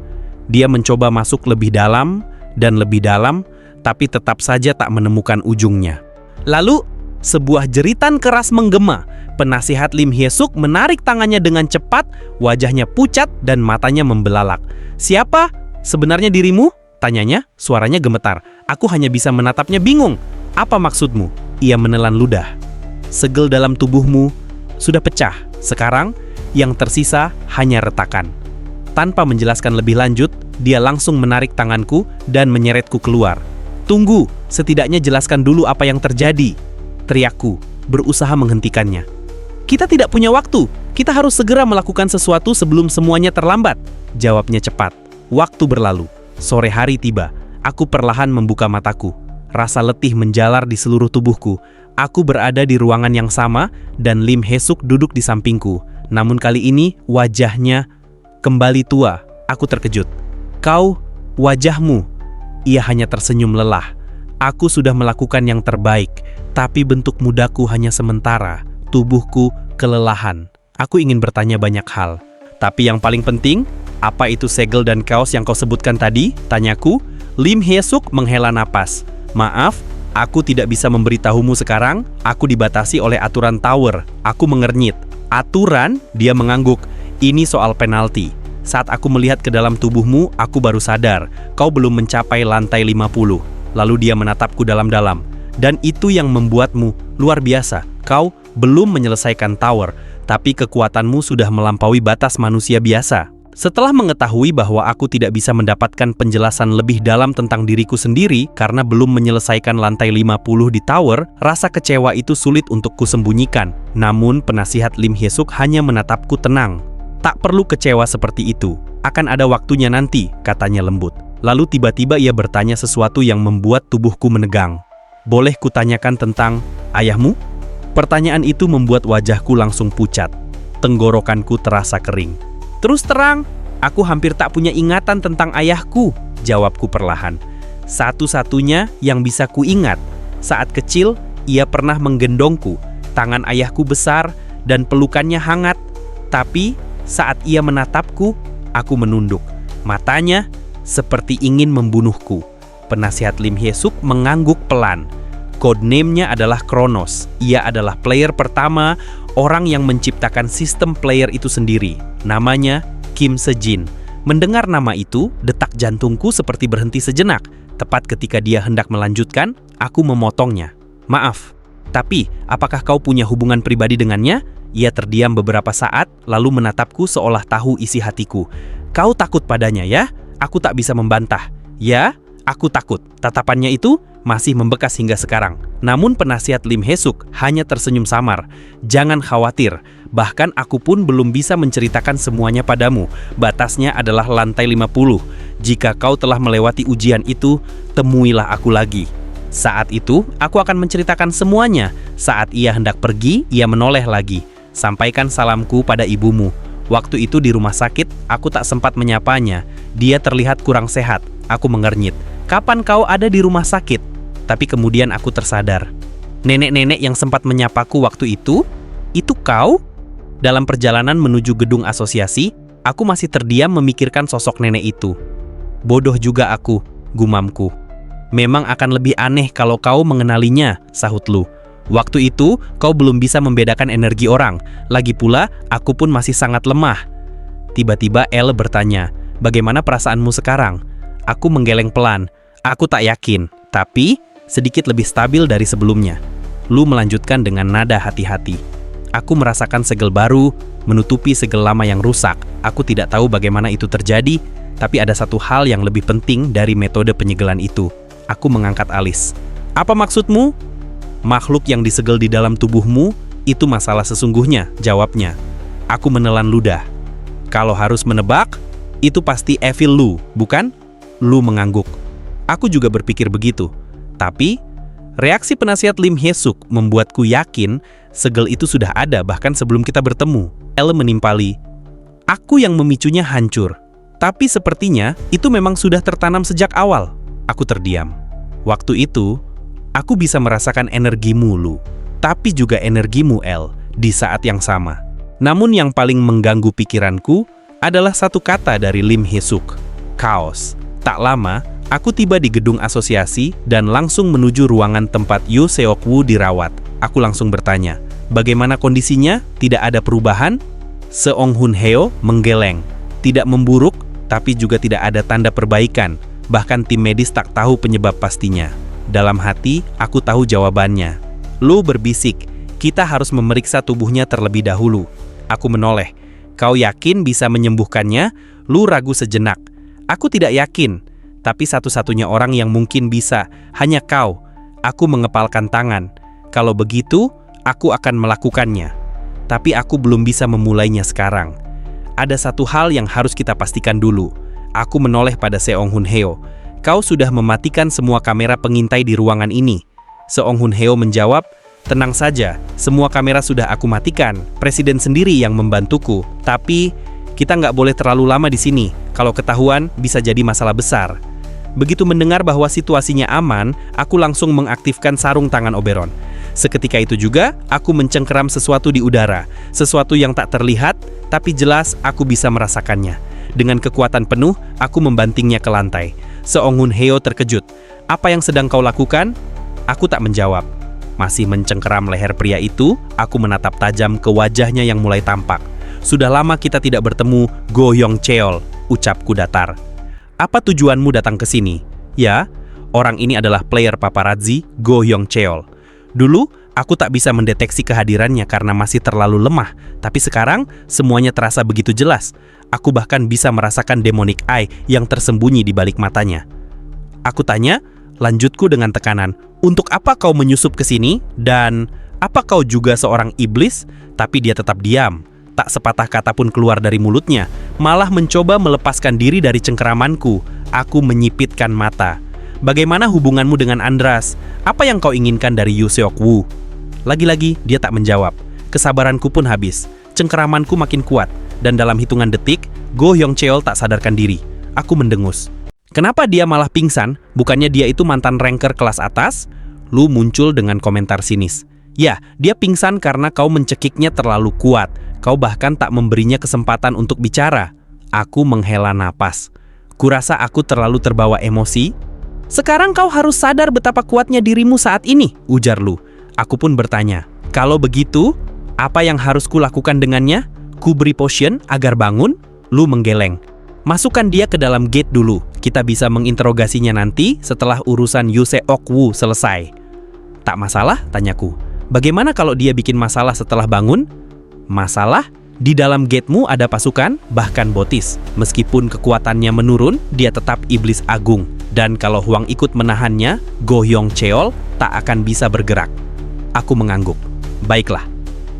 S1: Dia mencoba masuk lebih dalam dan lebih dalam, tapi tetap saja tak menemukan ujungnya. Lalu, sebuah jeritan keras menggema. Penasihat Lim Hye-suk menarik tangannya dengan cepat, wajahnya pucat dan matanya membelalak. "Siapa sebenarnya dirimu?" tanyanya, suaranya gemetar. Aku hanya bisa menatapnya bingung. "Apa maksudmu?" Ia menelan ludah. "Segel dalam tubuhmu sudah pecah. Sekarang, yang tersisa hanya retakan." Tanpa menjelaskan lebih lanjut, dia langsung menarik tanganku dan menyeretku keluar. "Tunggu, setidaknya jelaskan dulu apa yang terjadi," teriakku, berusaha menghentikannya. "Kita tidak punya waktu. Kita harus segera melakukan sesuatu sebelum semuanya terlambat," jawabnya cepat. Waktu berlalu. Sore hari tiba. Aku perlahan membuka mataku. Rasa letih menjalar di seluruh tubuhku. Aku berada di ruangan yang sama dan Lim Hye-suk duduk di sampingku. Namun kali ini wajahnya kembali tua. Aku terkejut. "Kau, wajahmu." Ia hanya tersenyum lelah. "Aku sudah melakukan yang terbaik, tapi bentuk mudaku hanya sementara. Tubuhku kelelahan." Aku ingin bertanya banyak hal. "Tapi yang paling penting, apa itu segel dan kaos yang kau sebutkan tadi?" tanyaku. Lim Hye-suk menghela napas. "Maaf, aku tidak bisa memberitahumu sekarang. Aku dibatasi oleh aturan tower." Aku mengernyit. "Aturan?" Dia mengangguk. Ini soal penalti. Saat aku melihat ke dalam tubuhmu, aku baru sadar kau belum mencapai lantai 50. Lalu dia menatapku dalam-dalam. Dan itu yang membuatmu luar biasa. Kau belum menyelesaikan tower, tapi kekuatanmu sudah melampaui batas manusia biasa. Setelah mengetahui bahwa aku tidak bisa mendapatkan penjelasan lebih dalam tentang diriku sendiri karena belum menyelesaikan lantai 50 di tower, rasa kecewa itu sulit untuk kusembunyikan. Namun penasihat Lim Hye-suk hanya menatapku tenang. Tak perlu kecewa seperti itu. Akan ada waktunya nanti, katanya lembut. Lalu tiba-tiba ia bertanya sesuatu yang membuat tubuhku menegang. Boleh kutanyakan tentang ayahmu? Pertanyaan itu membuat wajahku langsung pucat. Tenggorokanku terasa kering. Terus terang, aku hampir tak punya ingatan tentang ayahku, jawabku perlahan. Satu-satunya yang bisa kuingat, saat kecil ia pernah menggendongku. Tangan ayahku besar dan pelukannya hangat. Tapi saat ia menatapku, aku menunduk. Matanya seperti ingin membunuhku. Penasihat Lim Hye-suk mengangguk pelan. Codename-nya adalah Kronos. Ia adalah player pertama, orang yang menciptakan sistem player itu sendiri. Namanya Kim Se-jin. Mendengar nama itu, detak jantungku seperti berhenti sejenak. Tepat ketika dia hendak melanjutkan, aku memotongnya. Maaf, tapi apakah kau punya hubungan pribadi dengannya? Ia terdiam beberapa saat, lalu menatapku seolah tahu isi hatiku. Kau takut padanya ya? Aku tak bisa membantah. Ya, aku takut. Tatapannya itu masih membekas hingga sekarang. Namun penasihat Lim Hye-suk hanya tersenyum samar. Jangan khawatir, bahkan aku pun belum bisa menceritakan semuanya padamu. Batasnya adalah lantai 50. Jika kau telah melewati ujian itu, temuilah aku lagi. Saat itu, aku akan menceritakan semuanya. Saat ia hendak pergi, ia menoleh lagi. Sampaikan salamku pada ibumu. Waktu itu di rumah sakit, aku tak sempat menyapanya. Dia terlihat kurang sehat. Aku mengernyit. Kapan kau ada di rumah sakit? Tapi kemudian aku tersadar. Nenek-nenek yang sempat menyapaku waktu itu kau? Dalam perjalanan menuju gedung asosiasi, aku masih terdiam memikirkan sosok nenek itu. Bodoh juga aku, gumamku. Memang akan lebih aneh kalau kau mengenalinya, sahut Lu. Waktu itu, kau belum bisa membedakan energi orang. Lagi pula, aku pun masih sangat lemah. Tiba-tiba Elle bertanya, bagaimana perasaanmu sekarang? Aku menggeleng pelan. Aku tak yakin, tapi sedikit lebih stabil dari sebelumnya. Lu melanjutkan dengan nada hati-hati. Aku merasakan segel baru, menutupi segel lama yang rusak. Aku tidak tahu bagaimana itu terjadi, tapi ada satu hal yang lebih penting dari metode penyegelan itu. Aku mengangkat alis. Apa maksudmu? Makhluk yang disegel di dalam tubuhmu, itu masalah sesungguhnya, jawabnya. Aku menelan ludah. Kalau harus menebak, itu pasti Evil Lu, bukan? Lu mengangguk. Aku juga berpikir begitu. Tapi, reaksi penasihat Lim Hye-suk membuatku yakin segel itu sudah ada bahkan sebelum kita bertemu. Elle menimpali. Aku yang memicunya hancur. Tapi sepertinya itu memang sudah tertanam sejak awal. Aku terdiam. Waktu itu, aku bisa merasakan energimu, Lu. Tapi juga energimu, Elle, di saat yang sama. Namun yang paling mengganggu pikiranku adalah satu kata dari Lim Hye-suk. Kaos. Tak lama, aku tiba di gedung asosiasi dan langsung menuju ruangan tempat Yoo Seok-woo dirawat. Aku langsung bertanya, bagaimana kondisinya? Tidak ada perubahan? Seong Hun Heo menggeleng. Tidak memburuk, tapi juga tidak ada tanda perbaikan. Bahkan tim medis tak tahu penyebab pastinya. Dalam hati, aku tahu jawabannya. Lu berbisik, kita harus memeriksa tubuhnya terlebih dahulu. Aku menoleh. Kau yakin bisa menyembuhkannya? Lu ragu sejenak. Aku tidak yakin. Tapi satu-satunya orang yang mungkin bisa, hanya kau. Aku mengepalkan tangan. Kalau begitu, aku akan melakukannya. Tapi aku belum bisa memulainya sekarang. Ada satu hal yang harus kita pastikan dulu. Aku menoleh pada Seong Hun Heo. Kau sudah mematikan semua kamera pengintai di ruangan ini. Seong Hun Heo menjawab, tenang saja, semua kamera sudah aku matikan. Presiden sendiri yang membantuku. Tapi, kita nggak boleh terlalu lama di sini. Kalau ketahuan, bisa jadi masalah besar. Begitu mendengar bahwa situasinya aman, aku langsung mengaktifkan sarung tangan Oberon. Seketika itu juga, aku mencengkeram sesuatu di udara. Sesuatu yang tak terlihat, tapi jelas aku bisa merasakannya. Dengan kekuatan penuh, aku membantingnya ke lantai. Seong Hun Heo terkejut. Apa yang sedang kau lakukan? Aku tak menjawab. Masih mencengkeram leher pria itu, aku menatap tajam ke wajahnya yang mulai tampak. Sudah lama kita tidak bertemu, Go Hyung Cheol, ucapku datar. Apa tujuanmu datang ke sini? Ya, orang ini adalah player paparazzi Go Hyung Cheol. Dulu, aku tak bisa mendeteksi kehadirannya karena masih terlalu lemah. Tapi sekarang, semuanya terasa begitu jelas. Aku bahkan bisa merasakan demonic eye yang tersembunyi di balik matanya. Aku tanya, lanjutku dengan tekanan, untuk apa kau menyusup ke sini? Dan apa kau juga seorang iblis? Tapi dia tetap diam. Tak sepatah kata pun keluar dari mulutnya, malah mencoba melepaskan diri dari cengkeramanku. Aku menyipitkan mata. Bagaimana hubunganmu dengan Andras? Apa yang kau inginkan dari Yoo Seok-woo? Lagi-lagi dia tak menjawab. Kesabaranku pun habis. Cengkeramanku makin kuat. Dan dalam hitungan detik, Go Hyung Cheol tak sadarkan diri. Aku mendengus. Kenapa dia malah pingsan? Bukannya dia itu mantan ranker kelas atas? Lu muncul dengan komentar sinis. Ya, dia pingsan karena kau mencekiknya terlalu kuat. Kau bahkan tak memberinya kesempatan untuk bicara. Aku menghela napas. Kurasa aku terlalu terbawa emosi. Sekarang kau harus sadar betapa kuatnya dirimu saat ini, ujar Lu. Aku pun bertanya, kalau begitu, apa yang harus kulakukan dengannya? Ku beri potion agar bangun? Lu menggeleng. Masukkan dia ke dalam gate dulu. Kita bisa menginterogasinya nanti setelah urusan Yoo Seok-woo selesai. Tak masalah? Tanyaku. Bagaimana kalau dia bikin masalah setelah bangun? Masalah? Di dalam gatemu ada pasukan, bahkan Botis. Meskipun kekuatannya menurun, dia tetap iblis agung. Dan kalau Hwang ikut menahannya, Go Hyung Cheol tak akan bisa bergerak. Aku mengangguk. Baiklah.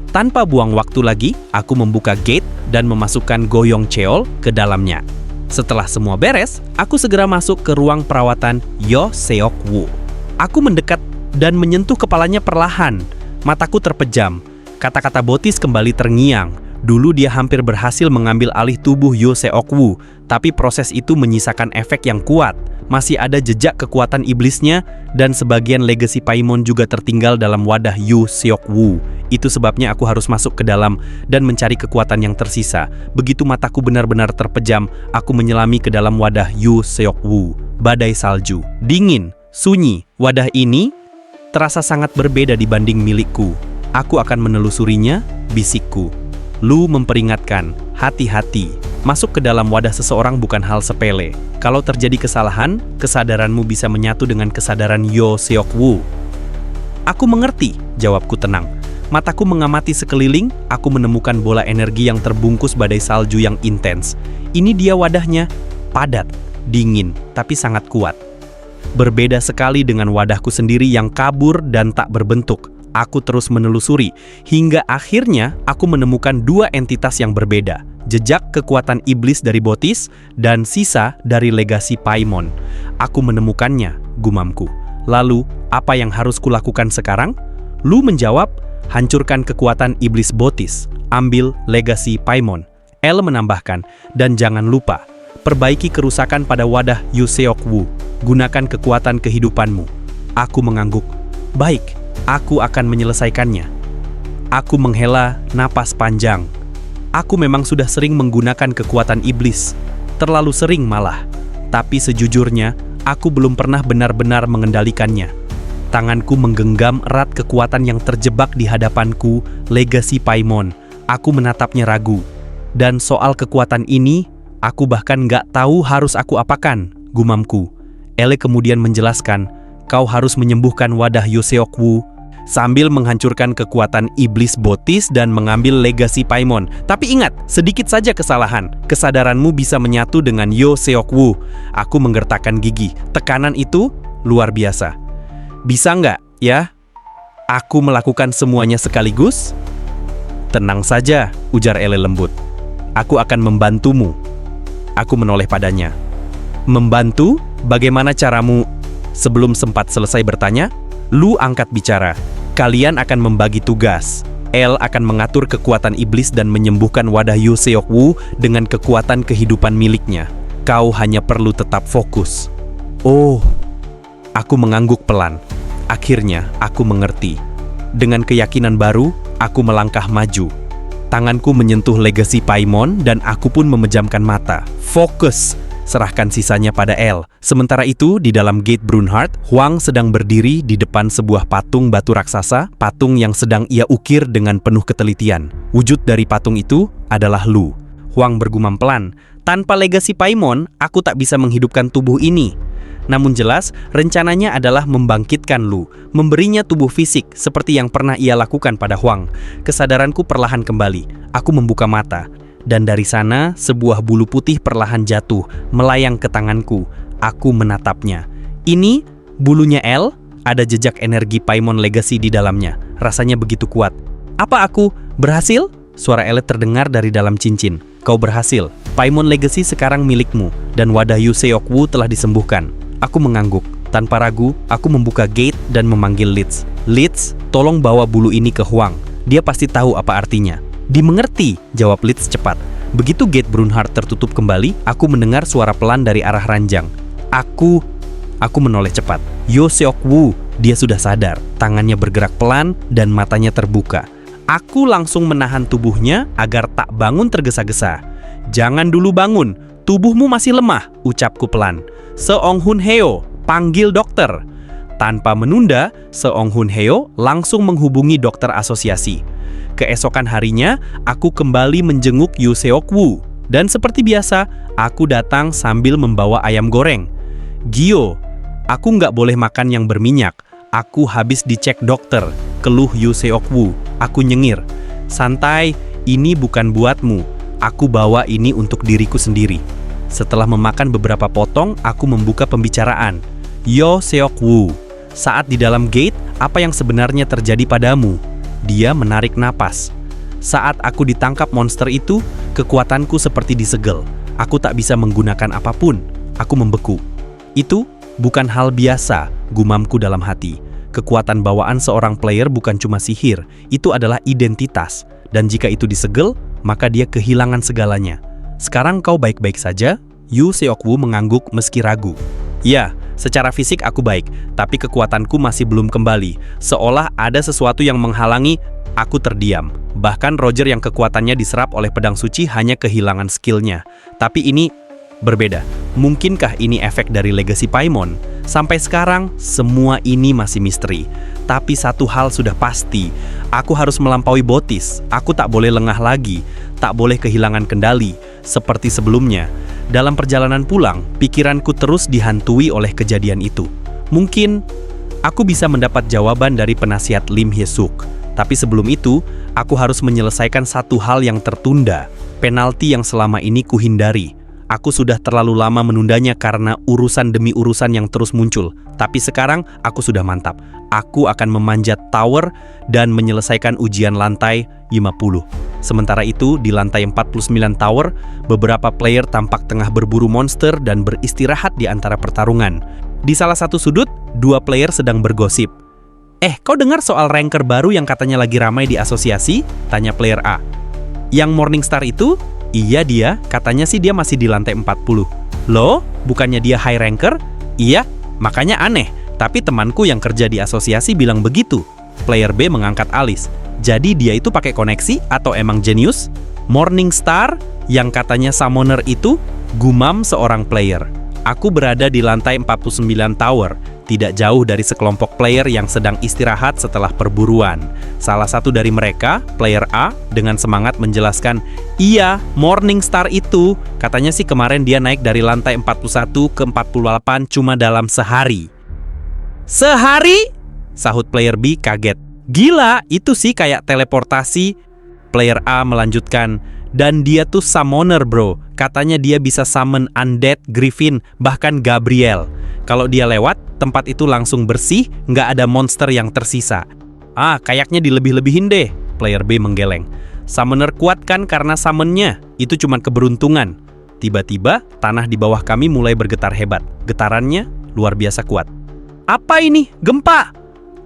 S1: Tanpa buang waktu lagi, aku membuka gate dan memasukkan Go Hyung Cheol ke dalamnya. Setelah semua beres, aku segera masuk ke ruang perawatan Yoo Seok-woo. Aku mendekat dan menyentuh kepalanya perlahan. Mataku terpejam. Kata-kata Botis kembali terngiang. Dulu dia hampir berhasil mengambil alih tubuh Yoo Seok-woo, tapi proses itu menyisakan efek yang kuat. Masih ada jejak kekuatan iblisnya, dan sebagian legasi Paimon juga tertinggal dalam wadah Yoo Seok-woo. Itu sebabnya aku harus masuk ke dalam dan mencari kekuatan yang tersisa. Begitu mataku benar-benar terpejam, aku menyelami ke dalam wadah Yoo Seok-woo. Badai salju, dingin, sunyi. Wadah ini terasa sangat berbeda dibanding milikku. Aku akan menelusurinya, bisikku. Lu memperingatkan, hati-hati. Masuk ke dalam wadah seseorang bukan hal sepele. Kalau terjadi kesalahan, kesadaranmu bisa menyatu dengan kesadaran Yoo Seok-woo. Aku mengerti, jawabku tenang. Mataku mengamati sekeliling, aku menemukan bola energi yang terbungkus badai salju yang intens. Ini dia wadahnya, padat, dingin, tapi sangat kuat. Berbeda sekali dengan wadahku sendiri yang kabur dan tak berbentuk. Aku terus menelusuri, hingga akhirnya aku menemukan dua entitas yang berbeda. Jejak kekuatan iblis dari Botis, dan sisa dari legasi Paimon. Aku menemukannya, gumamku. Lalu, apa yang harus kulakukan sekarang? Lu menjawab, hancurkan kekuatan iblis Botis, ambil legasi Paimon. El menambahkan, dan jangan lupa, perbaiki kerusakan pada wadah Yoo Seok-woo. Gunakan kekuatan kehidupanmu. Aku mengangguk. Baik, aku akan menyelesaikannya. Aku menghela napas panjang. Aku memang sudah sering menggunakan kekuatan iblis. Terlalu sering malah. Tapi sejujurnya, aku belum pernah benar-benar mengendalikannya. Tanganku menggenggam erat kekuatan yang terjebak di hadapanku, legasi Paimon. Aku menatapnya ragu. Dan soal kekuatan ini, aku bahkan nggak tahu harus aku apakan, gumamku. Ele kemudian menjelaskan, kau harus menyembuhkan wadah Yoo Seok-woo sambil menghancurkan kekuatan iblis Botis dan mengambil legasi Paimon. Tapi ingat, sedikit saja kesalahan. Kesadaranmu bisa menyatu dengan Yoo Seok-woo. Aku menggertakkan gigi. Tekanan itu luar biasa. Bisa nggak, ya? Aku melakukan semuanya sekaligus? Tenang saja, ujar Ele lembut. Aku akan membantumu. Aku menoleh padanya. Membantu? Bagaimana caramu? Sebelum sempat selesai bertanya, Lu angkat bicara. Kalian akan membagi tugas. El akan mengatur kekuatan iblis dan menyembuhkan wadah Yoo Seok-woo dengan kekuatan kehidupan miliknya. Kau hanya perlu tetap fokus. Oh, aku mengangguk pelan. Akhirnya, aku mengerti. Dengan keyakinan baru, aku melangkah maju. Tanganku menyentuh legasi Paimon dan aku pun memejamkan mata. Fokus! serahkan sisanya pada L. Sementara itu, di dalam gate Brunhard, Huang sedang berdiri di depan sebuah patung batu raksasa, patung yang sedang ia ukir dengan penuh ketelitian. Wujud dari patung itu adalah Lu. Huang bergumam pelan, "Tanpa legasi Paimon, aku tak bisa menghidupkan tubuh ini." Namun jelas, rencananya adalah membangkitkan Lu, memberinya tubuh fisik seperti yang pernah ia lakukan pada Huang. Kesadaranku perlahan kembali. Aku membuka mata. Dan dari sana, sebuah bulu putih perlahan jatuh, melayang ke tanganku. Aku menatapnya. Ini, bulunya L, ada jejak energi Paimon Legacy di dalamnya. Rasanya begitu kuat. "Apa aku berhasil?" Suara Elet terdengar dari dalam cincin. "Kau berhasil. Paimon Legacy sekarang milikmu, dan wadah Yu Seok-woo telah disembuhkan." Aku mengangguk. Tanpa ragu, aku membuka gate dan memanggil Leeds. "Leeds, tolong bawa bulu ini ke Huang. Dia pasti tahu apa artinya." "Dimengerti," jawab Leeds cepat. Begitu gate Brunhard tertutup kembali, aku mendengar suara pelan dari arah ranjang. Aku menoleh cepat. Yu Seok-woo, dia sudah sadar. Tangannya bergerak pelan dan matanya terbuka. Aku langsung menahan tubuhnya agar tak bangun tergesa-gesa. "Jangan dulu bangun, tubuhmu masih lemah," ucapku pelan. "Seong Hun Heo, panggil dokter." Tanpa menunda, Seong Hun Heo langsung menghubungi dokter asosiasi. Keesokan harinya, aku kembali menjenguk Yu Seok-woo. Dan seperti biasa, aku datang sambil membawa ayam goreng. "Gio, aku nggak boleh makan yang berminyak. Aku habis dicek dokter," keluh Yu Seok-woo. Aku nyengir. "Santai, ini bukan buatmu. Aku bawa ini untuk diriku sendiri." Setelah memakan beberapa potong, aku membuka pembicaraan. "Yu Seok-woo, saat di dalam gate, apa yang sebenarnya terjadi padamu?" Dia menarik napas. "Saat aku ditangkap monster itu, kekuatanku seperti disegel. Aku tak bisa menggunakan apapun. Aku membeku." "Itu bukan hal biasa," gumamku dalam hati. Kekuatan bawaan seorang player bukan cuma sihir, itu adalah identitas. Dan jika itu disegel, maka dia kehilangan segalanya. "Sekarang kau baik-baik saja?" Yu Seok-woo mengangguk meski ragu. "Ya, secara fisik aku baik, tapi kekuatanku masih belum kembali. Seolah ada sesuatu yang menghalangi." Aku terdiam. Bahkan Roger yang kekuatannya diserap oleh pedang suci hanya kehilangan skillnya. Tapi ini berbeda. Mungkinkah ini efek dari legasi Paimon? Sampai sekarang, semua ini masih misteri. Tapi satu hal sudah pasti, aku harus melampaui Botis. Aku tak boleh lengah lagi, tak boleh kehilangan kendali, seperti sebelumnya. Dalam perjalanan pulang, pikiranku terus dihantui oleh kejadian itu. Mungkin aku bisa mendapat jawaban dari penasihat Lim Hye-suk. Tapi sebelum itu, aku harus menyelesaikan satu hal yang tertunda. Penalti yang selama ini kuhindari. Aku sudah terlalu lama menundanya karena urusan demi urusan yang terus muncul. Tapi sekarang, aku sudah mantap. Aku akan memanjat tower dan menyelesaikan ujian lantai 50. Sementara itu, di lantai 49 tower, beberapa player tampak tengah berburu monster dan beristirahat di antara pertarungan. Di salah satu sudut, dua player sedang bergosip. Kau dengar soal ranker baru yang katanya lagi ramai di asosiasi?" tanya player A. "Yang Morningstar itu?" "Iya dia, katanya sih dia masih di lantai 40. "Loh, bukannya dia high ranker?" "Iya, makanya aneh. Tapi temanku yang kerja di asosiasi bilang begitu." Player B mengangkat alis. "Jadi dia itu pakai koneksi atau emang jenius?" "Morningstar, yang katanya summoner itu?" gumam seorang player. Aku berada di lantai 49 tower, tidak jauh dari sekelompok player yang sedang istirahat setelah perburuan. Salah satu dari mereka, player A, dengan semangat menjelaskan, "Iya, Morningstar itu, katanya sih kemarin dia naik dari lantai 41 ke 48 cuma dalam sehari." "Sehari?" sahut player B kaget. "Gila, itu sih kayak teleportasi." Player A melanjutkan, "Dan dia tuh summoner bro, katanya dia bisa summon Undead, Griffin, bahkan Gabriel. Kalau dia lewat, tempat itu langsung bersih, nggak ada monster yang tersisa." Kayaknya dilebih-lebihin deh," player B menggeleng. "Summoner kuat kan karena summonnya, itu cuma keberuntungan." Tiba-tiba, tanah di bawah kami mulai bergetar hebat. Getarannya luar biasa kuat. "Apa ini? Gempa?"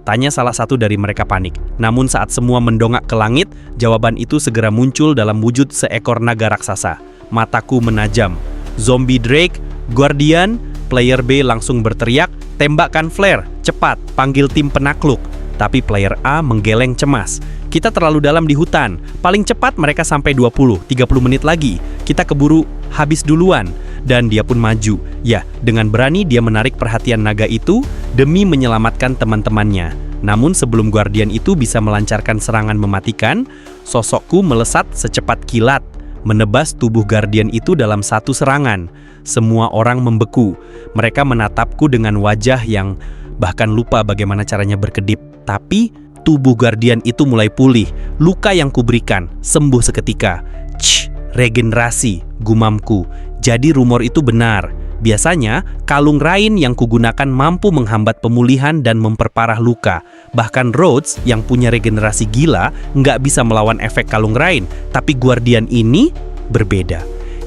S1: tanya salah satu dari mereka panik. Namun saat semua mendongak ke langit, jawaban itu segera muncul dalam wujud seekor naga raksasa. Mataku menajam. "Zombie Drake, Guardian," player B langsung berteriak, "Tembakkan flare, cepat, panggil tim penakluk." Tapi player A menggeleng cemas. "Kita terlalu dalam di hutan, paling cepat mereka sampai 20-30 menit lagi. Kita keburu habis duluan." dan dia pun maju. Ya, dengan berani dia menarik perhatian naga itu demi menyelamatkan teman-temannya. Namun sebelum Guardian itu bisa melancarkan serangan mematikan, sosokku melesat secepat kilat, menebas tubuh Guardian itu dalam satu serangan. Semua orang membeku. Mereka menatapku dengan wajah yang bahkan lupa bagaimana caranya berkedip. Tapi tubuh Guardian itu mulai pulih. Luka yang kuberikan sembuh seketika. Regenerasi, gumamku. Jadi rumor itu benar. Biasanya, kalung Rain yang kugunakan mampu menghambat pemulihan dan memperparah luka. Bahkan Rhodes yang punya regenerasi gila nggak bisa melawan efek kalung Rain. Tapi Guardian ini berbeda.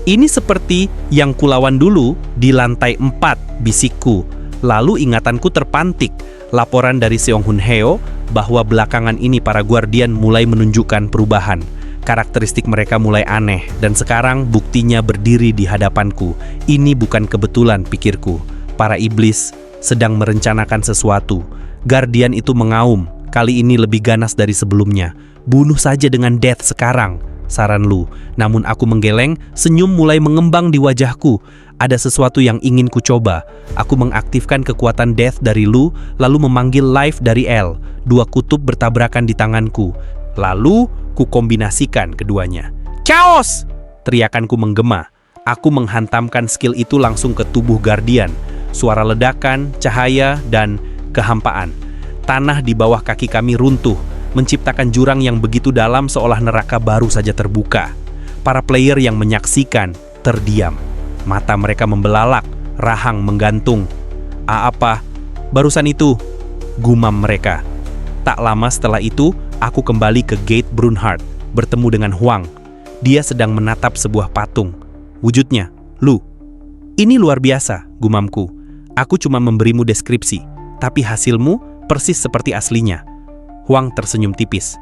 S1: Ini seperti yang kulawan dulu di lantai 4, bisikku. Lalu ingatanku terpantik. Laporan dari Seong Hun Heo bahwa belakangan ini para Guardian mulai menunjukkan perubahan. Karakteristik mereka mulai aneh, dan sekarang buktinya berdiri di hadapanku. Ini bukan kebetulan, pikirku. Para iblis sedang merencanakan sesuatu. Guardian itu mengaum, kali ini lebih ganas dari sebelumnya. Bunuh saja dengan Death sekarang, saran Lu. Namun aku menggeleng, senyum mulai mengembang di wajahku. Ada sesuatu yang ingin ku coba. Aku mengaktifkan kekuatan Death dari Lu, lalu memanggil Life dari L. Dua kutub bertabrakan di tanganku. Lalu, ku kombinasikan keduanya. Chaos! Teriakanku menggema. Aku menghantamkan skill itu langsung ke tubuh Guardian. Suara ledakan, cahaya, dan kehampaan. Tanah di bawah kaki kami runtuh, menciptakan jurang yang begitu dalam seolah neraka baru saja terbuka. Para player yang menyaksikan terdiam. Mata mereka membelalak, rahang menggantung. Apa? Barusan itu, gumam mereka. Tak lama setelah itu, aku kembali ke Gate Brunhard, bertemu dengan Huang. Dia sedang menatap sebuah patung. Wujudnya, Lu. Ini luar biasa, gumamku. Aku cuma memberimu deskripsi, tapi hasilmu persis seperti aslinya. Huang tersenyum tipis.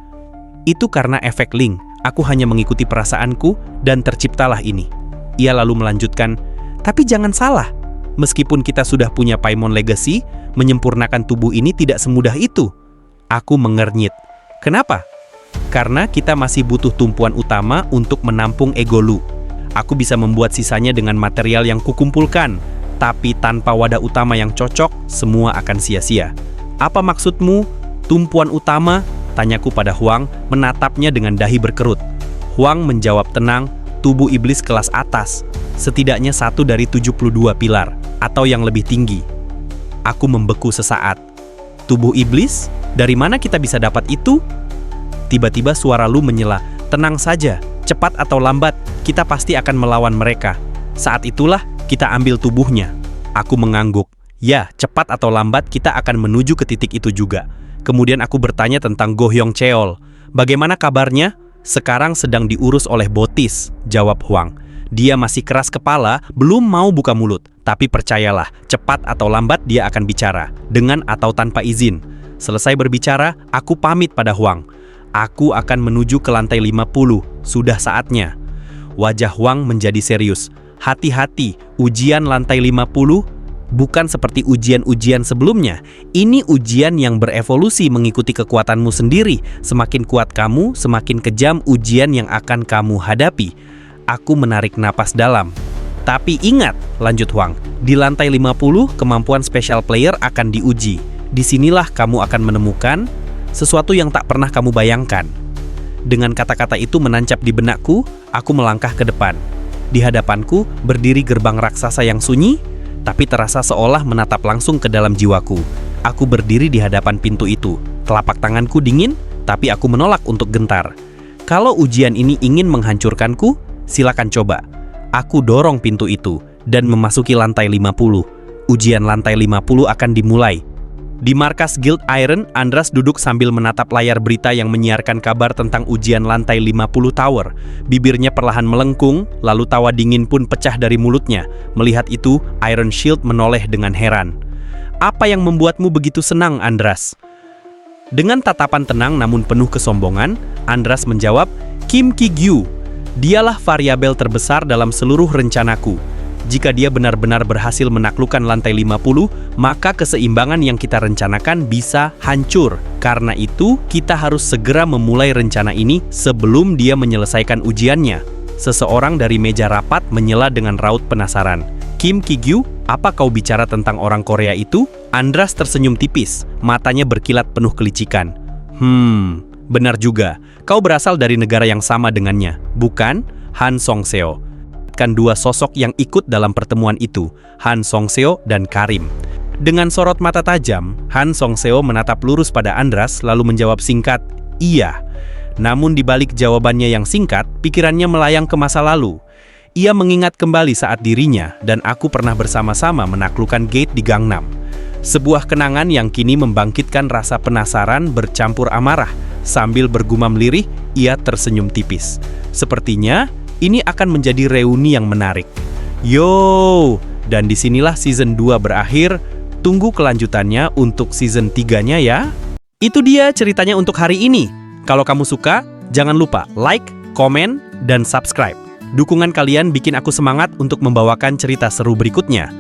S1: Itu karena efek Ling, aku hanya mengikuti perasaanku dan terciptalah ini. Ia lalu melanjutkan, tapi jangan salah. Meskipun kita sudah punya Paimon Legacy, menyempurnakan tubuh ini tidak semudah itu. Aku mengernyit. Kenapa? Karena kita masih butuh tumpuan utama untuk menampung ego Lu. Aku bisa membuat sisanya dengan material yang kukumpulkan, tapi tanpa wadah utama yang cocok, semua akan sia-sia. Apa maksudmu, tumpuan utama? Tanyaku pada Huang, menatapnya dengan dahi berkerut. Huang menjawab tenang, tubuh iblis kelas atas, setidaknya 1 dari 72 pilar, atau yang lebih tinggi. Aku membeku sesaat. Tubuh iblis? Dari mana kita bisa dapat itu? Tiba-tiba suara Lu menyela, tenang saja, cepat atau lambat, kita pasti akan melawan mereka. Saat itulah kita ambil tubuhnya. Aku mengangguk. Ya, cepat atau lambat kita akan menuju ke titik itu juga. Kemudian aku bertanya tentang Go Hyong Cheol. Bagaimana kabarnya? Sekarang sedang diurus oleh Botis, jawab Huang. Dia masih keras kepala, belum mau buka mulut. Tapi percayalah, cepat atau lambat dia akan bicara, dengan atau tanpa izin. Selesai berbicara, aku pamit pada Huang. Aku akan menuju ke lantai 50, sudah saatnya. Wajah Huang menjadi serius. Hati-hati, ujian lantai 50 bukan seperti ujian-ujian sebelumnya. Ini ujian yang berevolusi mengikuti kekuatanmu sendiri. Semakin kuat kamu, semakin kejam ujian yang akan kamu hadapi. Aku menarik napas dalam. Tapi ingat, lanjut Huang, di lantai 50 kemampuan special player akan diuji. Disinilah kamu akan menemukan sesuatu yang tak pernah kamu bayangkan. Dengan kata-kata itu menancap di benakku, aku melangkah ke depan. Di hadapanku berdiri gerbang raksasa yang sunyi, tapi terasa seolah menatap langsung ke dalam jiwaku. Aku berdiri di hadapan pintu itu. Telapak tanganku dingin, tapi aku menolak untuk gentar. Kalau ujian ini ingin menghancurkanku, silakan coba. Aku dorong pintu itu dan memasuki lantai 50. Ujian lantai 50 akan dimulai. Di markas Guild Iron, Andras duduk sambil menatap layar berita yang menyiarkan kabar tentang ujian lantai 50 tower. Bibirnya perlahan melengkung, lalu tawa dingin pun pecah dari mulutnya. Melihat itu, Iron Shield menoleh dengan heran. Apa yang membuatmu begitu senang, Andras? Dengan tatapan tenang namun penuh kesombongan, Andras menjawab, Kim Ki-gyu. Dialah variabel terbesar dalam seluruh rencanaku. Jika dia benar-benar berhasil menaklukkan lantai 50, maka keseimbangan yang kita rencanakan bisa hancur. Karena itu, kita harus segera memulai rencana ini sebelum dia menyelesaikan ujiannya. Seseorang dari meja rapat menyela dengan raut penasaran. Kim Ki-gyu, apa kau bicara tentang orang Korea itu? Andras tersenyum tipis, matanya berkilat penuh kelicikan. Benar juga. Kau berasal dari negara yang sama dengannya, bukan? Han Song-seo. Kan dua sosok yang ikut dalam pertemuan itu, Han Song-seo dan Karim. Dengan sorot mata tajam, Han Song-seo menatap lurus pada Andras lalu menjawab singkat, iya. Namun di balik jawabannya yang singkat, pikirannya melayang ke masa lalu. Ia mengingat kembali saat dirinya dan aku pernah bersama-sama menaklukkan gate di Gangnam. Sebuah kenangan yang kini membangkitkan rasa penasaran bercampur amarah. Sambil bergumam lirih, ia tersenyum tipis. Sepertinya ini akan menjadi reuni yang menarik. Yo, dan disinilah season 2 berakhir. Tunggu kelanjutannya untuk season 3-nya ya. Itu dia ceritanya untuk hari ini. Kalau kamu suka, jangan lupa like, komen, dan subscribe. Dukungan kalian bikin aku semangat untuk membawakan cerita seru berikutnya.